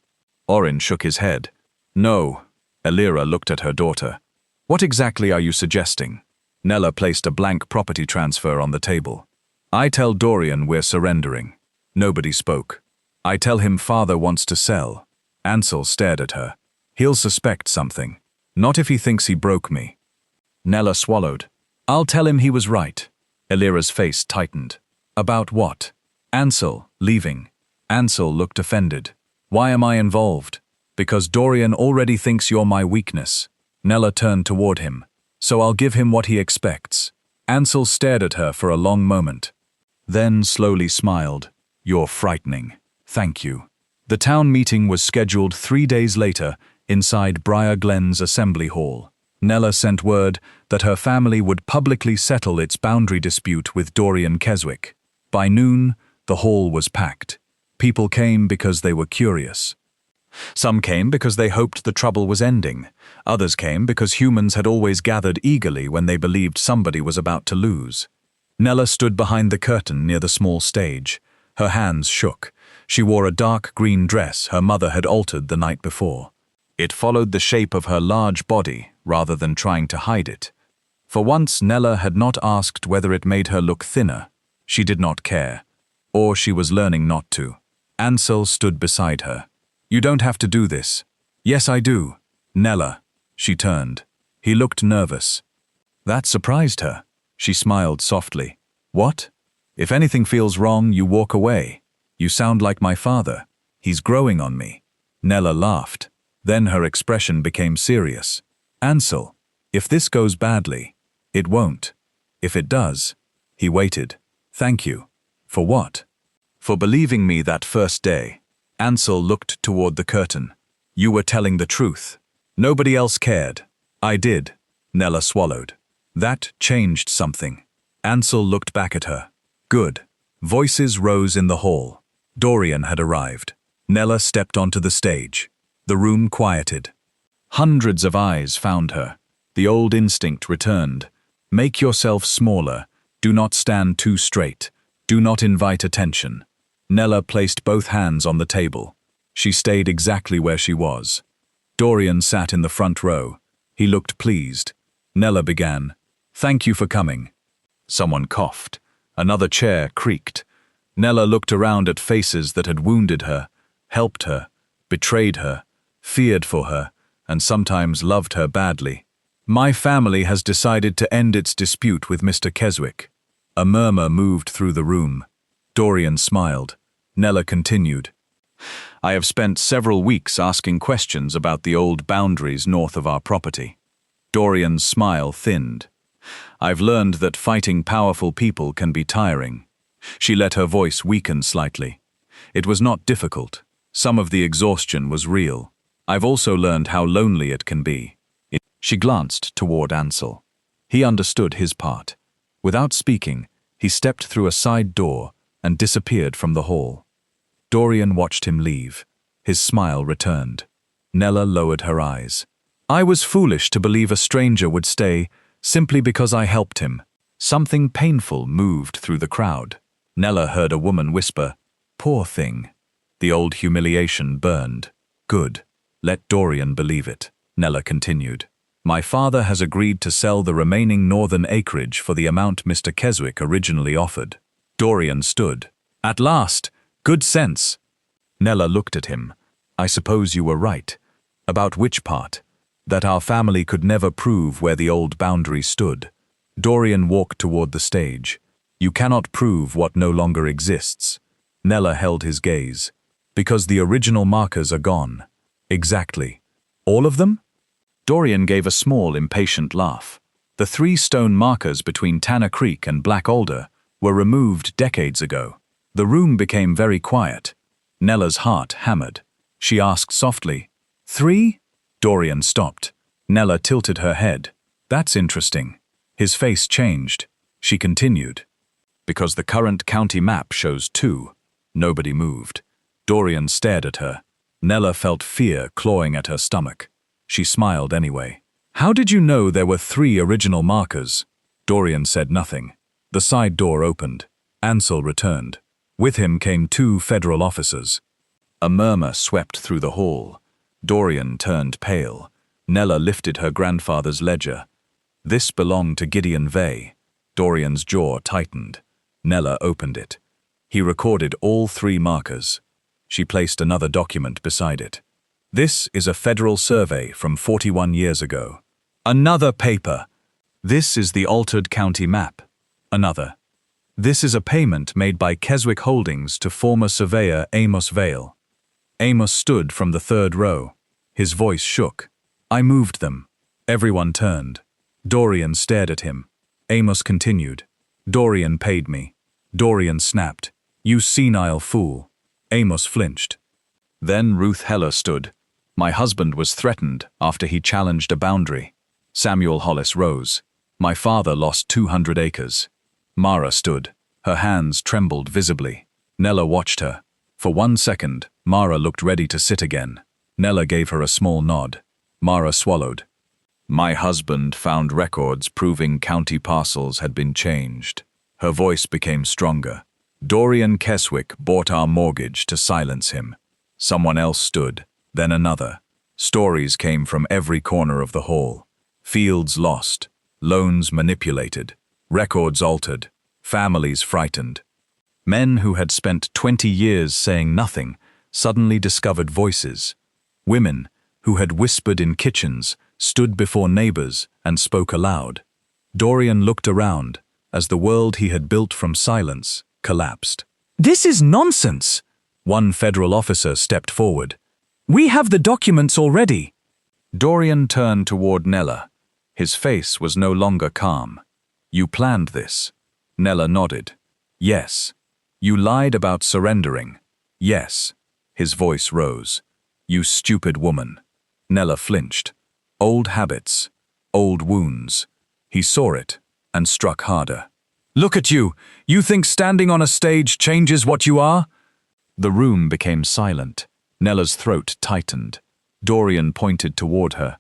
Orrin shook his head. No. Elira looked at her daughter. What exactly are you suggesting? Nella placed a blank property transfer on the table. I tell Dorian we're surrendering. Nobody spoke. I tell him father wants to sell. Ansel stared at her. He'll suspect something. Not if he thinks he broke me. Nella swallowed. I'll tell him he was right. Elira's face tightened. About what? Ansel, leaving. Ansel looked offended. Why am I involved? Because Dorian already thinks you're my weakness. Nella turned toward him. So I'll give him what he expects. Ansel stared at her for a long moment. Then slowly smiled. You're frightening. Thank you. The town meeting was scheduled 3 days later inside Briar Glen's assembly hall. Nella sent word that her family would publicly settle its boundary dispute with Dorian Keswick. By noon, the hall was packed. People came because they were curious. Some came because they hoped the trouble was ending. Others came because humans had always gathered eagerly when they believed somebody was about to lose. Nella stood behind the curtain near the small stage. Her hands shook. She wore a dark green dress her mother had altered the night before. It followed the shape of her large body rather than trying to hide it. For once, Nella had not asked whether it made her look thinner. She did not care. Or she was learning not to. Ansel stood beside her. You don't have to do this. Yes, I do. Nella. She turned. He looked nervous. That surprised her. She smiled softly. What? If anything feels wrong, you walk away. You sound like my father. He's growing on me. Nella laughed. Then her expression became serious. Ansel, if this goes badly, it won't. If it does. He waited. Thank you. For what? For believing me that first day. Ansel looked toward the curtain. You were telling the truth. Nobody else cared. I did. Nella swallowed. That changed something. Ansel looked back at her. Good. Voices rose in the hall. Dorian had arrived. Nella stepped onto the stage. The room quieted. Hundreds of eyes found her. The old instinct returned. Make yourself smaller. Do not stand too straight. Do not invite attention. Nella placed both hands on the table. She stayed exactly where she was. Dorian sat in the front row. He looked pleased. Nella began. Thank you for coming. Someone coughed. Another chair creaked. Nella looked around at faces that had wounded her, helped her, betrayed her, feared for her, and sometimes loved her badly. My family has decided to end its dispute with Mr. Keswick. A murmur moved through the room. Dorian smiled. Nella continued. I have spent several weeks asking questions about the old boundaries north of our property. Dorian's smile thinned. I've learned that fighting powerful people can be tiring. She let her voice weaken slightly. It was not difficult. Some of the exhaustion was real. I've also learned how lonely it can be. She glanced toward Ansel. He understood his part. Without speaking, he stepped through a side door and disappeared from the hall. Dorian watched him leave. His smile returned. Nella lowered her eyes. I was foolish to believe a stranger would stay simply because I helped him. Something painful moved through the crowd. Nella heard a woman whisper, "Poor thing." The old humiliation burned. Good. Let Dorian believe it. Nella continued. My father has agreed to sell the remaining northern acreage for the amount Mr. Keswick originally offered. Dorian stood. At last! Good sense! Nella looked at him. I suppose you were right. About which part? That our family could never prove where the old boundary stood. Dorian walked toward the stage. You cannot prove what no longer exists. Nella held his gaze. Because the original markers are gone. Exactly. All of them? Dorian gave a small, impatient laugh. The 3 stone markers between Tanner Creek and Black Alder were removed decades ago. The room became very quiet. Nella's heart hammered. She asked softly, 3? Dorian stopped. Nella tilted her head. That's interesting. His face changed. She continued. Because the current county map shows 2. Nobody moved. Dorian stared at her. Nella felt fear clawing at her stomach. She smiled anyway. How did you know there were 3 original markers? Dorian said nothing. The side door opened. Ansel returned. With him came 2 federal officers. A murmur swept through the hall. Dorian turned pale. Nella lifted her grandfather's ledger. This belonged to Gideon Vey. Dorian's jaw tightened. Nella opened it. He recorded all 3 markers. She placed another document beside it. This is a federal survey from 41 years ago. Another paper. This is the altered county map. Another. This is a payment made by Keswick Holdings to former surveyor Amos Vale. Amos stood from the 3rd row. His voice shook. I moved them. Everyone turned. Dorian stared at him. Amos continued. Dorian paid me. Dorian snapped. You senile fool. Amos flinched. Then Ruth Heller stood. My husband was threatened after he challenged a boundary. Samuel Hollis rose. My father lost 200 acres. Mara stood. Her hands trembled visibly. Nella watched her. For 1 second, Mara looked ready to sit again. Nella gave her a small nod. Mara swallowed. My husband found records proving county parcels had been changed. Her voice became stronger. Dorian Keswick bought our mortgage to silence him. Someone else stood, then another. Stories came from every corner of the hall. Fields lost, loans manipulated, records altered, families frightened. Men who had spent 20 years saying nothing suddenly discovered voices. Women who had whispered in kitchens stood before neighbors and spoke aloud. Dorian looked around as the world he had built from silence collapsed. This is nonsense! One federal officer stepped forward. We have the documents already. Dorian turned toward Nella. His face was no longer calm. You planned this. Nella nodded. Yes. You lied about surrendering. Yes. His voice rose. You stupid woman. Nella flinched. Old habits. Old wounds. He saw it and struck harder. Look at you! You think standing on a stage changes what you are? The room became silent. Nella's throat tightened. Dorian pointed toward her.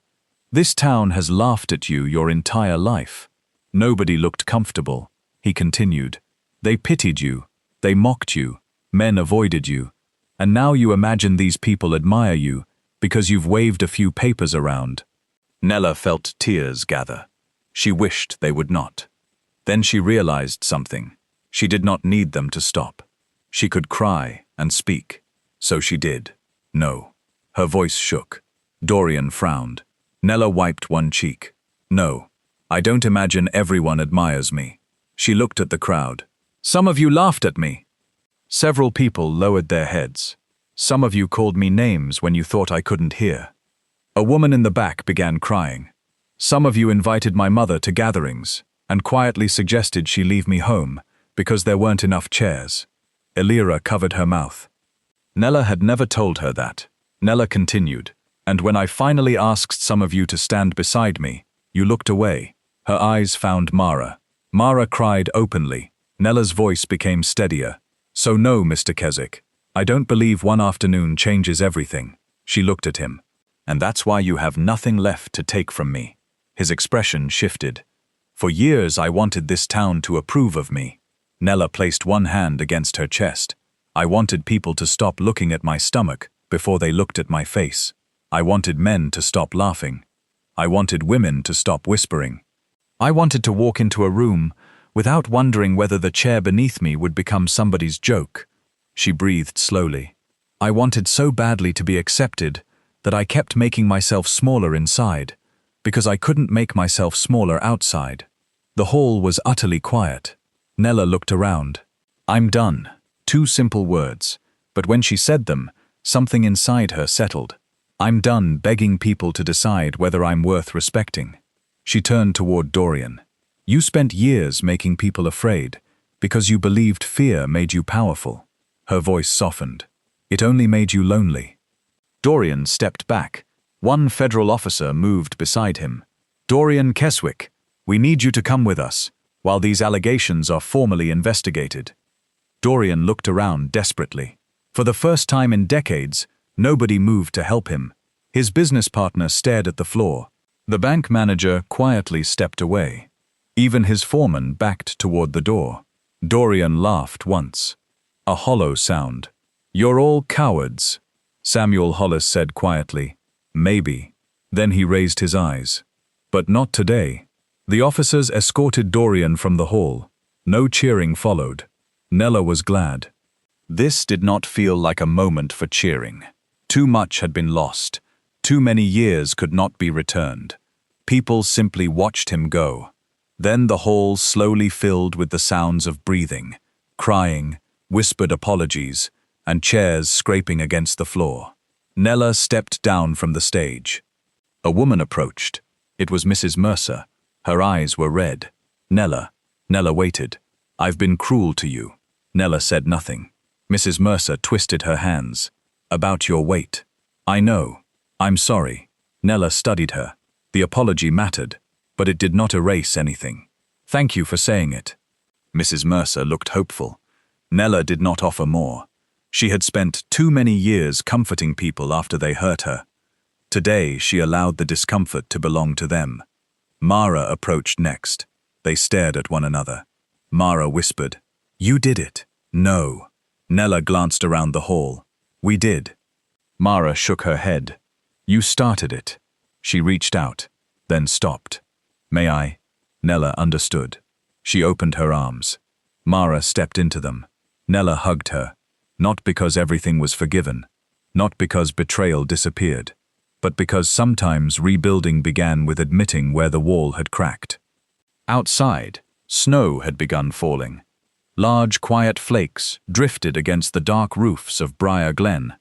This town has laughed at you your entire life. Nobody looked comfortable. He continued. They pitied you. They mocked you. Men avoided you. And now you imagine these people admire you because you've waved a few papers around. Nella felt tears gather. She wished they would not. Then she realized something. She did not need them to stop. She could cry and speak. So she did. No. Her voice shook. Dorian frowned. Nella wiped one cheek. No, I don't imagine everyone admires me. She looked at the crowd. Some of you laughed at me. Several people lowered their heads. Some of you called me names when you thought I couldn't hear. A woman in the back began crying. Some of you invited my mother to gatherings and quietly suggested she leave me home because there weren't enough chairs. Elira covered her mouth. Nella had never told her that. Nella continued, and when I finally asked some of you to stand beside me, you looked away. Her eyes found Mara. Mara cried openly. Nella's voice became steadier. So no, Mr. Keswick, I don't believe one afternoon changes everything. She looked at him. And that's why you have nothing left to take from me. His expression shifted. For years I wanted this town to approve of me. Nella placed one hand against her chest. I wanted people to stop looking at my stomach before they looked at my face. I wanted men to stop laughing. I wanted women to stop whispering. I wanted to walk into a room without wondering whether the chair beneath me would become somebody's joke. She breathed slowly. I wanted so badly to be accepted that I kept making myself smaller inside, because I couldn't make myself smaller outside. The hall was utterly quiet. Nella looked around. I'm done. 2 simple words, but when she said them, something inside her settled. I'm done begging people to decide whether I'm worth respecting. She turned toward Dorian. You spent years making people afraid, because you believed fear made you powerful. Her voice softened. It only made you lonely. Dorian stepped back. One federal officer moved beside him. Dorian Keswick, we need you to come with us, while these allegations are formally investigated. Dorian looked around desperately. For the first time in decades, nobody moved to help him. His business partner stared at the floor. The bank manager quietly stepped away. Even his foreman backed toward the door. Dorian laughed once. A hollow sound. You're all cowards, Samuel Hollis said quietly. Maybe. Then he raised his eyes. But not today. The officers escorted Dorian from the hall. No cheering followed. Nella was glad. This did not feel like a moment for cheering. Too much had been lost. Too many years could not be returned. People simply watched him go. Then the hall slowly filled with the sounds of breathing, crying, whispered apologies, and chairs scraping against the floor. Nella stepped down from the stage. A woman approached. It was Mrs. Mercer. Her eyes were red. Nella waited. I've been cruel to you. Nella said nothing. Mrs. Mercer twisted her hands. About your weight. I know. I'm sorry. Nella studied her. The apology mattered, but it did not erase anything. Thank you for saying it. Mrs. Mercer looked hopeful. Nella did not offer more. She had spent too many years comforting people after they hurt her. Today she allowed the discomfort to belong to them. Mara approached next. They stared at one another. Mara whispered, You did it. No. Nella glanced around the hall. We did. Mara shook her head. You started it. She reached out, then stopped. May I? Nella understood. She opened her arms. Mara stepped into them. Nella hugged her. Not because everything was forgiven, not because betrayal disappeared, but because sometimes rebuilding began with admitting where the wall had cracked. Outside, snow had begun falling. Large, quiet flakes drifted against the dark roofs of Briar Glen.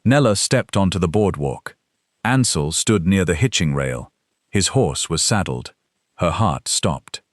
Nella stepped onto the boardwalk. Ansel stood near the hitching rail. His horse was saddled. Her heart stopped.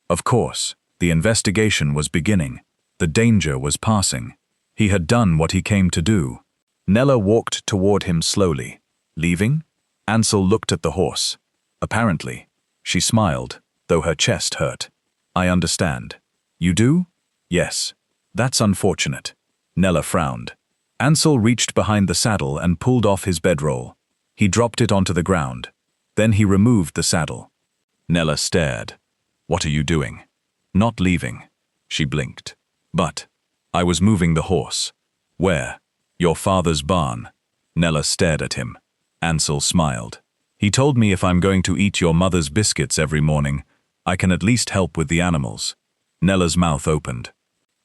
Of course, the investigation was beginning. The danger was passing. He had done what he came to do. Nella walked toward him slowly. Leaving? Ansel looked at the horse. Apparently. She smiled, though her chest hurt. I understand. You do? Yes. That's unfortunate. Nella frowned. Ansel reached behind the saddle and pulled off his bedroll. He dropped it onto the ground. Then he removed the saddle. Nella stared. What are you doing? Not leaving. She blinked. But I was moving the horse. Where? Your father's barn. Nella stared at him. Ansel smiled. He told me if I'm going to eat your mother's biscuits every morning, I can at least help with the animals. Nella's mouth opened.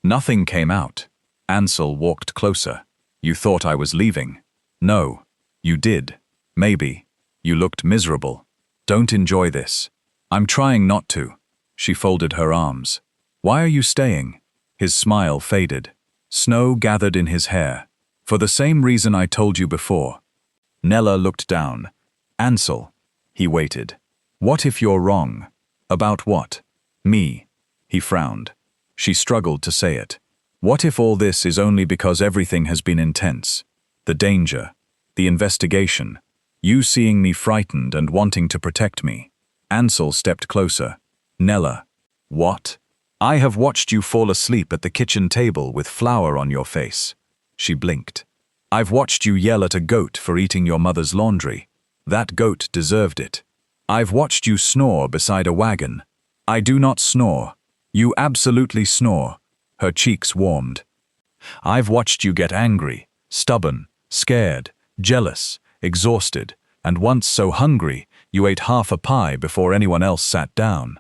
Nothing came out. Ansel walked closer. You thought I was leaving. No. You did. Maybe. You looked miserable. Don't enjoy this. I'm trying not to. She folded her arms. Why are you staying? His smile faded. Snow gathered in his hair. For the same reason I told you before. Nella looked down. Ansel. He waited. What if you're wrong? About what? Me. He frowned. She struggled to say it. What if all this is only because everything has been intense? The danger. The investigation. You seeing me frightened and wanting to protect me. Ansel stepped closer. Nella. What? I have watched you fall asleep at the kitchen table with flour on your face. She blinked. I've watched you yell at a goat for eating your mother's laundry. That goat deserved it. I've watched you snore beside a wagon. I do not snore. You absolutely snore. Her cheeks warmed. I've watched you get angry, stubborn, scared, jealous, exhausted, and once so hungry you ate half a pie before anyone else sat down.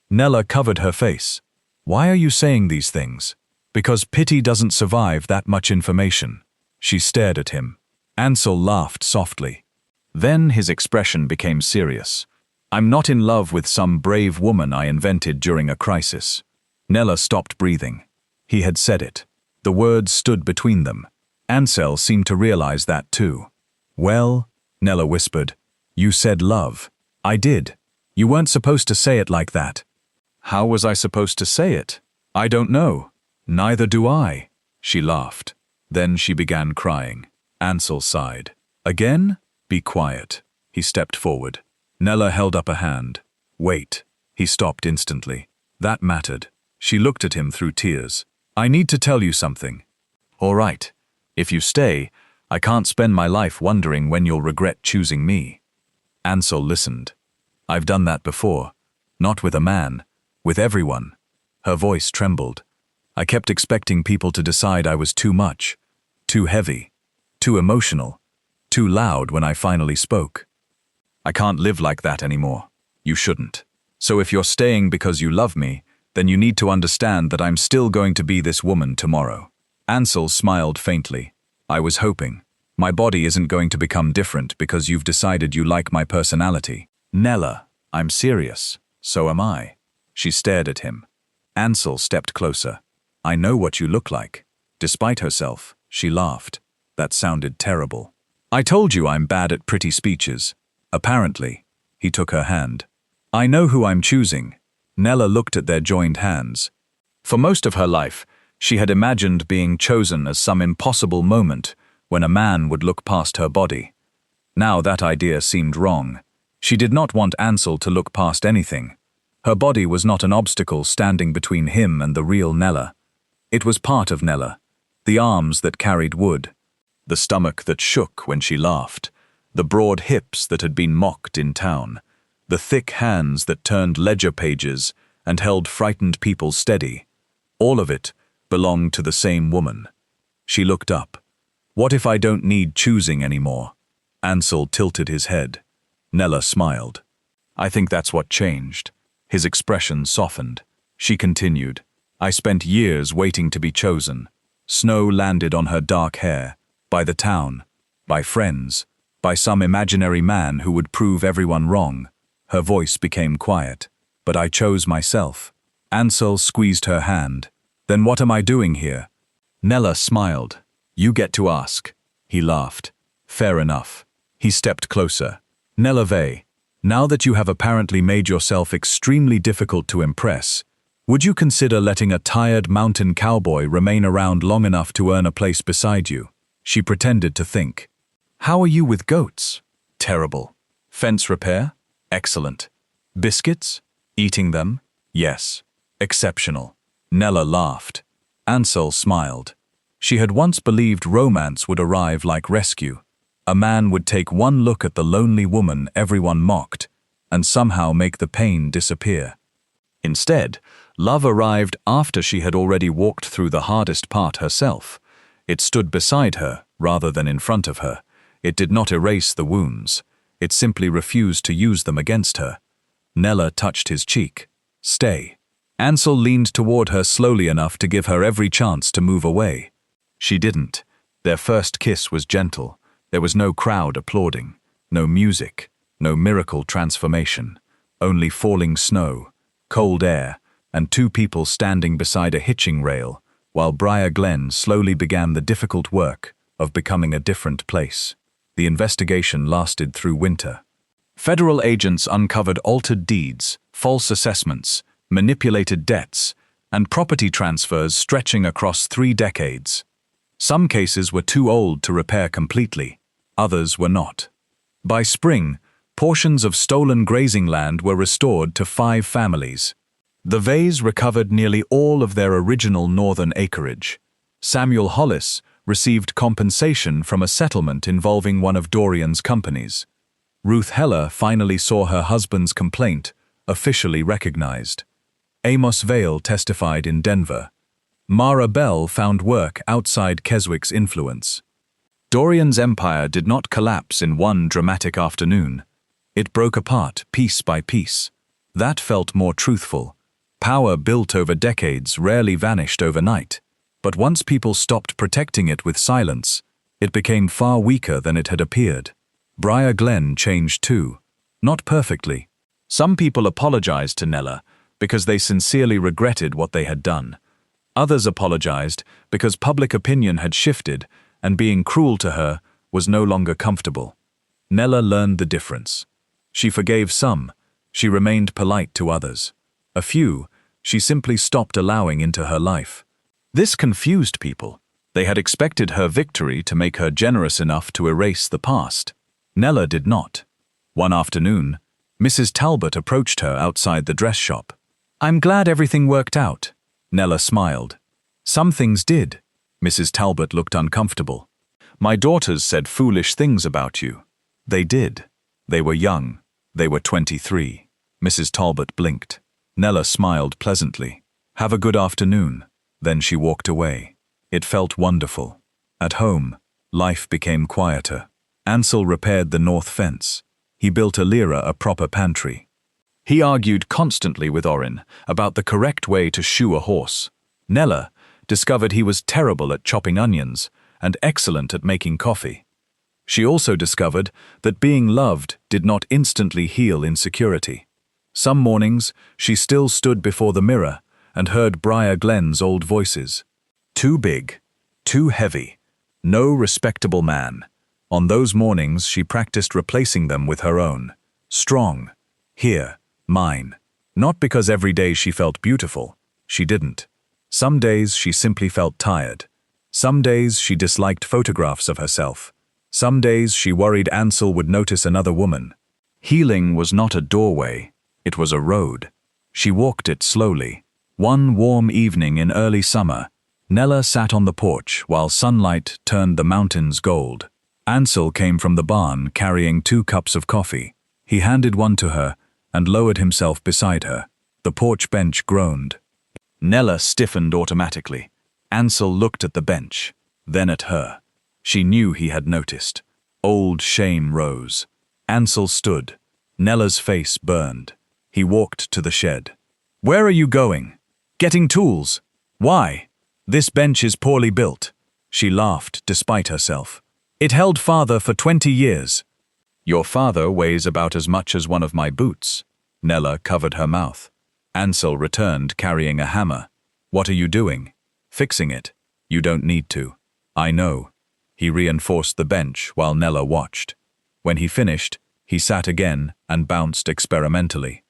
Nella covered her face. Why are you saying these things? Because pity doesn't survive that much information. She stared at him. Ansel laughed softly. Then his expression became serious. I'm not in love with some brave woman I invented during a crisis. Nella stopped breathing. He had said it. The words stood between them. Ansel seemed to realize that too. Well, Nella whispered, you said love. I did. You weren't supposed to say it like that. How was I supposed to say it? I don't know. Neither do I. She laughed. Then she began crying. Ansel sighed. Again? Be quiet. He stepped forward. Nella held up a hand. Wait. He stopped instantly. That mattered. She looked at him through tears. I need to tell you something. All right. If you stay, I can't spend my life wondering when you'll regret choosing me. Ansel listened. I've done that before. Not with a man. With everyone. Her voice trembled. I kept expecting people to decide I was too much. Too heavy. Too emotional. Too loud when I finally spoke. I can't live like that anymore. You shouldn't. So if you're staying because you love me, then you need to understand that I'm still going to be this woman tomorrow. Ansel smiled faintly. I was hoping. My body isn't going to become different because you've decided you like my personality. Nella, I'm serious. So am I. She stared at him. Ansel stepped closer. I know what you look like. Despite herself, she laughed. That sounded terrible. I told you I'm bad at pretty speeches. Apparently. He took her hand. I know who I'm choosing. Nella looked at their joined hands. For most of her life, she had imagined being chosen as some impossible moment when a man would look past her body. Now that idea seemed wrong. She did not want Ansel to look past anything. Her body was not an obstacle standing between him and the real Nella. It was part of Nella. The arms that carried wood. The stomach that shook when she laughed. The broad hips that had been mocked in town. The thick hands that turned ledger pages and held frightened people steady. All of it belonged to the same woman. She looked up. What if I don't need choosing anymore? Ansel tilted his head. Nella smiled. I think that's what changed. His expression softened. She continued. I spent years waiting to be chosen. Snow landed on her dark hair. By the town. By friends. By some imaginary man who would prove everyone wrong. Her voice became quiet. But I chose myself. Ansel squeezed her hand. Then what am I doing here? Nella smiled. You get to ask. He laughed. Fair enough. He stepped closer. Nella Vey, now that you have apparently made yourself extremely difficult to impress, would you consider letting a tired mountain cowboy remain around long enough to earn a place beside you? She pretended to think. How are you with goats? Terrible. Fence repair? Excellent. Biscuits? Eating them? Yes. Exceptional. Nella laughed. Ansel smiled. She had once believed romance would arrive like rescue. A man would take one look at the lonely woman everyone mocked and somehow make the pain disappear. Instead, love arrived after she had already walked through the hardest part herself. It stood beside her rather than in front of her. It did not erase the wounds. It simply refused to use them against her. Nella touched his cheek. Stay. Ansel leaned toward her slowly enough to give her every chance to move away. She didn't. Their first kiss was gentle. There was no crowd applauding, no music, no miracle transformation. only falling snow, cold air, and two people standing beside a hitching rail, while Briar Glen slowly began the difficult work of becoming a different place. The investigation lasted through winter. Federal agents uncovered altered deeds, false assessments, manipulated debts, and property transfers stretching across 3 decades. Some cases were too old to repair completely, others were not. By spring, portions of stolen grazing land were restored to 5 families. The Veys recovered nearly all of their original northern acreage. Samuel Hollis received compensation from a settlement involving one of Dorian's companies. Ruth Heller finally saw her husband's complaint officially recognized. Amos Vale testified in Denver. Mara Bell found work outside Keswick's influence. Dorian's empire did not collapse in one dramatic afternoon. It broke apart piece by piece. That felt more truthful. Power built over decades rarely vanished overnight, but once people stopped protecting it with silence, it became far weaker than it had appeared. Briar Glen changed too. Not perfectly. Some people apologized to Nella because they sincerely regretted what they had done. Others apologized because public opinion had shifted and being cruel to her was no longer comfortable. Nella learned the difference. She forgave some, she remained polite to others. A few, she simply stopped allowing into her life. This confused people. They had expected her victory to make her generous enough to erase the past. Nella did not. One afternoon, Mrs. Talbot approached her outside the dress shop. "I'm glad everything worked out." Nella smiled. "Some things did." Mrs. Talbot looked uncomfortable. "My daughters said foolish things about you." "They did. They were young. They were 23. Mrs. Talbot blinked. Nella smiled pleasantly. "Have a good afternoon." Then she walked away. It felt wonderful. At home, life became quieter. Ansel repaired the north fence. He built Alira a proper pantry. He argued constantly with Orrin about the correct way to shoe a horse. Nella discovered he was terrible at chopping onions and excellent at making coffee. She also discovered that being loved did not instantly heal insecurity. Some mornings, she still stood before the mirror and heard Briar Glen's old voices. Too big, too heavy, no respectable man. On those mornings, she practiced replacing them with her own. Strong. Here, mine. Not because every day she felt beautiful. She didn't. Some days she simply felt tired. Some days she disliked photographs of herself. Some days she worried Ansel would notice another woman. Healing was not a doorway. It was a road. She walked it slowly. One warm evening in early summer, Nella sat on the porch while sunlight turned the mountains gold. Ansel came from the barn carrying 2 cups of coffee. He handed one to her and lowered himself beside her. The porch bench groaned. Nella stiffened automatically. Ansel looked at the bench, then at her. She knew he had noticed. Old shame rose. Ansel stood. Nella's face burned. He walked to the shed. "Where are you going?" "Getting tools." "Why?" "This bench is poorly built." She laughed despite herself. "It held father for 20 years. "Your father weighs about as much as one of my boots." Nella covered her mouth. Ansel returned carrying a hammer. "What are you doing?" "Fixing it." "You don't need to." "I know." He reinforced the bench while Nella watched. When he finished, he sat again and bounced experimentally.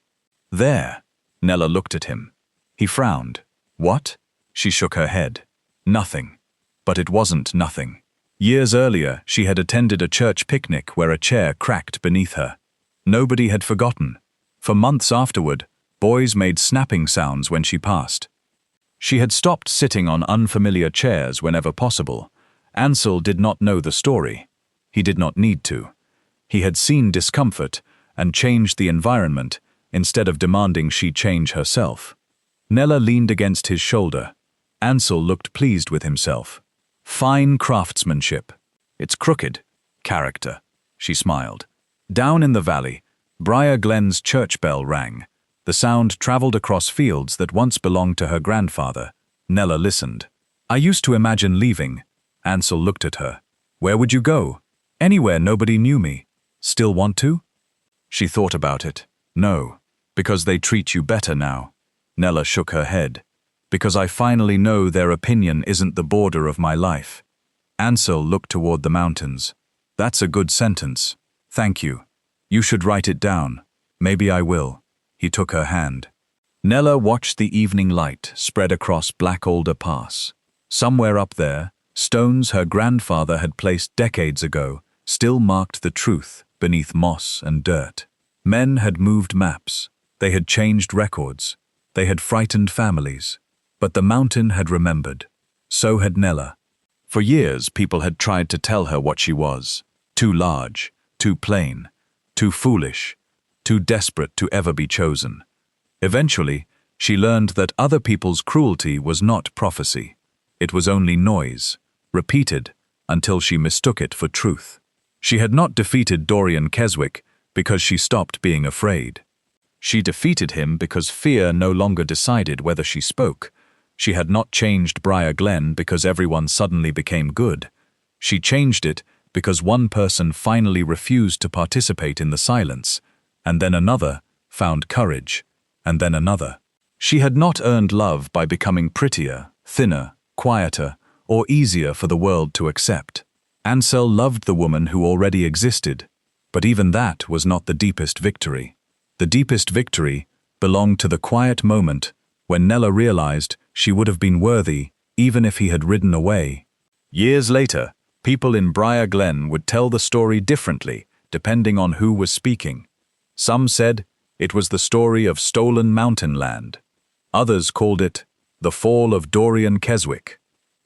"There." Nella looked at him. He frowned. "What?" She shook her head. "Nothing." But it wasn't nothing. Years earlier, she had attended a church picnic where a chair cracked beneath her. Nobody had forgotten. For months afterward, boys made snapping sounds when she passed. She had stopped sitting on unfamiliar chairs whenever possible. Ansel did not know the story. He did not need to. He had seen discomfort and changed the environment instead of demanding she change herself. Nella leaned against his shoulder. Ansel looked pleased with himself. "Fine craftsmanship." "It's crooked." "Character." She smiled. Down in the valley, Briar Glen's church bell rang. The sound traveled across fields that once belonged to her grandfather. Nella listened. "I used to imagine leaving." Ansel looked at her. "Where would you go?" "Anywhere nobody knew me." "Still want to?" She thought about it. "No." Because they treat you better now. Nella shook her head. Because I finally know their opinion isn't the border of my life. Ansel looked toward the mountains. That's a good sentence. Thank you. You should write it down. Maybe I will. He took her hand. Nella watched the evening light spread across Black Alder Pass. Somewhere up there, stones her grandfather had placed decades ago still marked the truth beneath moss and dirt. Men had moved maps. They had changed records. They had frightened families. But the mountain had remembered. So had Nella. For years, people had tried to tell her what she was. Too large, too plain, too foolish, too desperate to ever be chosen. Eventually, she learned that other people's cruelty was not prophecy. It was only noise, repeated until she mistook it for truth. She had not defeated Dorian Keswick because she stopped being afraid. She defeated him because fear no longer decided whether she spoke. She had not changed Briar Glen because everyone suddenly became good. She changed it because one person finally refused to participate in the silence, and then another found courage, and then another. She had not earned love by becoming prettier, thinner, quieter, or easier for the world to accept. Ansel loved the woman who already existed, but even that was not the deepest victory. The deepest victory belonged to the quiet moment when Nella realized she would have been worthy even if he had ridden away. Years later, people in Briar Glen would tell the story differently depending on who was speaking. Some said it was the story of stolen mountain land. Others called it the fall of Dorian Keswick.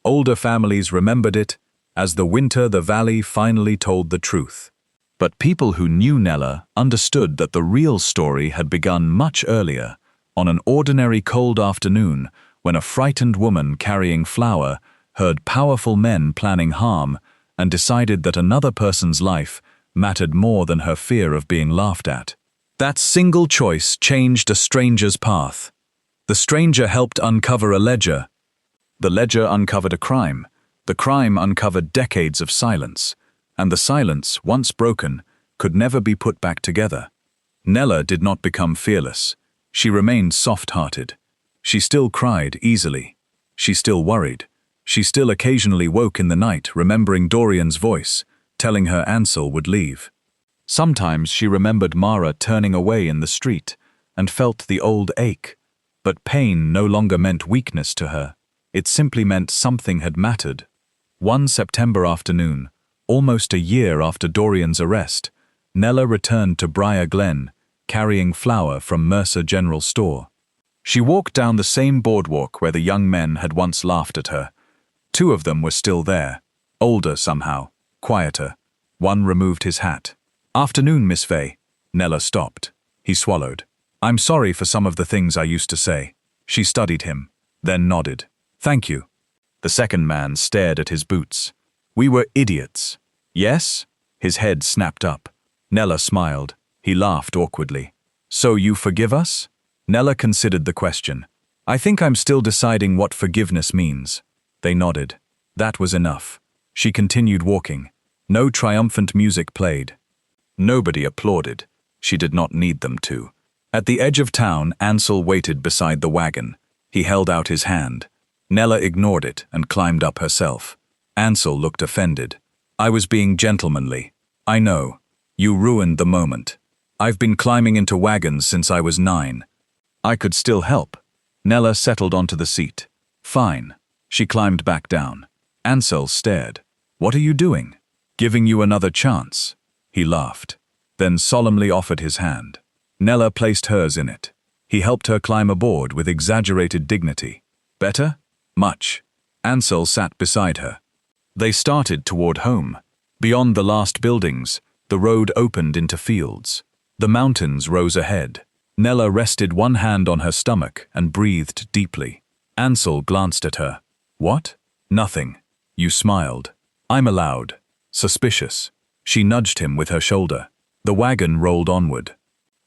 Older families remembered it as the winter the valley finally told the truth. But people who knew Nella understood that the real story had begun much earlier, on an ordinary cold afternoon when a frightened woman carrying flour heard powerful men planning harm and decided that another person's life mattered more than her fear of being laughed at. That single choice changed a stranger's path. The stranger helped uncover a ledger. The ledger uncovered a crime. The crime uncovered decades of silence. And the silence, once broken, could never be put back together. Nella did not become fearless. She remained soft-hearted. She still cried easily. She still worried. She still occasionally woke in the night remembering Dorian's voice, telling her Ansel would leave. Sometimes she remembered Mara turning away in the street and felt the old ache. But pain no longer meant weakness to her. It simply meant something had mattered. One September afternoon, almost a year after Dorian's arrest, Nella returned to Briar Glen, carrying flour from Mercer General Store. She walked down the same boardwalk where the young men had once laughed at her. Two of them were still there, older somehow, quieter. One removed his hat. "Afternoon, Miss Vey." Nella stopped. He swallowed. "I'm sorry for some of the things I used to say." She studied him, then nodded. "Thank you." The second man stared at his boots. "We were idiots." "Yes?" His head snapped up. Nella smiled. He laughed awkwardly. "So you forgive us?" Nella considered the question. "I think I'm still deciding what forgiveness means." They nodded. That was enough. She continued walking. No triumphant music played. Nobody applauded. She did not need them to. At the edge of town, Ansel waited beside the wagon. He held out his hand. Nella ignored it and climbed up herself. Ansel looked offended. "I was being gentlemanly. I know. You ruined the moment. I've been climbing into wagons since I was 9. I could still help." Nella settled onto the seat. "Fine." She climbed back down. Ansel stared. "What are you doing?" "Giving you another chance." He laughed, then solemnly offered his hand. Nella placed hers in it. He helped her climb aboard with exaggerated dignity. "Better?" "Much." Ansel sat beside her. They started toward home. Beyond the last buildings, the road opened into fields. The mountains rose ahead. Nella rested one hand on her stomach and breathed deeply. Ansel glanced at her. "What?" "Nothing." "You smiled." "I'm allowed." Suspicious. She nudged him with her shoulder. The wagon rolled onward.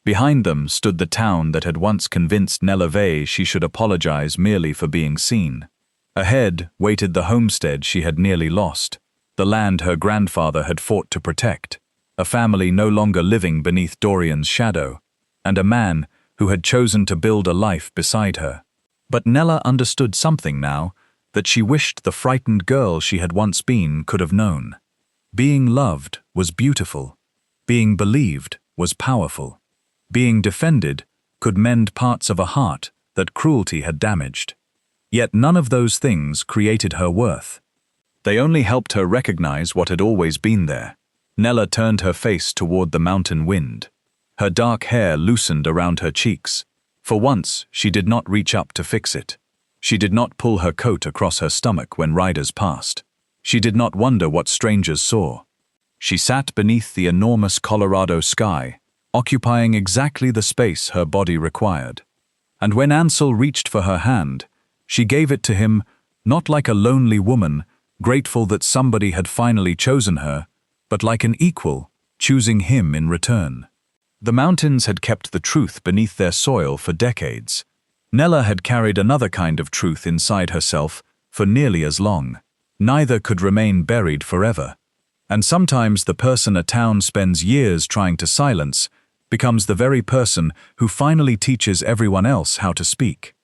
Behind them stood the town that had once convinced Nella Vey she should apologize merely for being seen. Ahead waited the homestead she had nearly lost, the land her grandfather had fought to protect, a family no longer living beneath Dorian's shadow, and a man who had chosen to build a life beside her. But Nella understood something now that she wished the frightened girl she had once been could have known. Being loved was beautiful. Being believed was powerful. Being defended could mend parts of a heart that cruelty had damaged. Yet none of those things created her worth. They only helped her recognize what had always been there. Nella turned her face toward the mountain wind. Her dark hair loosened around her cheeks. For once, she did not reach up to fix it. She did not pull her coat across her stomach when riders passed. She did not wonder what strangers saw. She sat beneath the enormous Colorado sky, occupying exactly the space her body required. And when Ansel reached for her hand, she gave it to him, not like a lonely woman, grateful that somebody had finally chosen her, but like an equal, choosing him in return. The mountains had kept the truth beneath their soil for decades. Nella had carried another kind of truth inside herself for nearly as long. Neither could remain buried forever. And sometimes the person a town spends years trying to silence becomes the very person who finally teaches everyone else how to speak.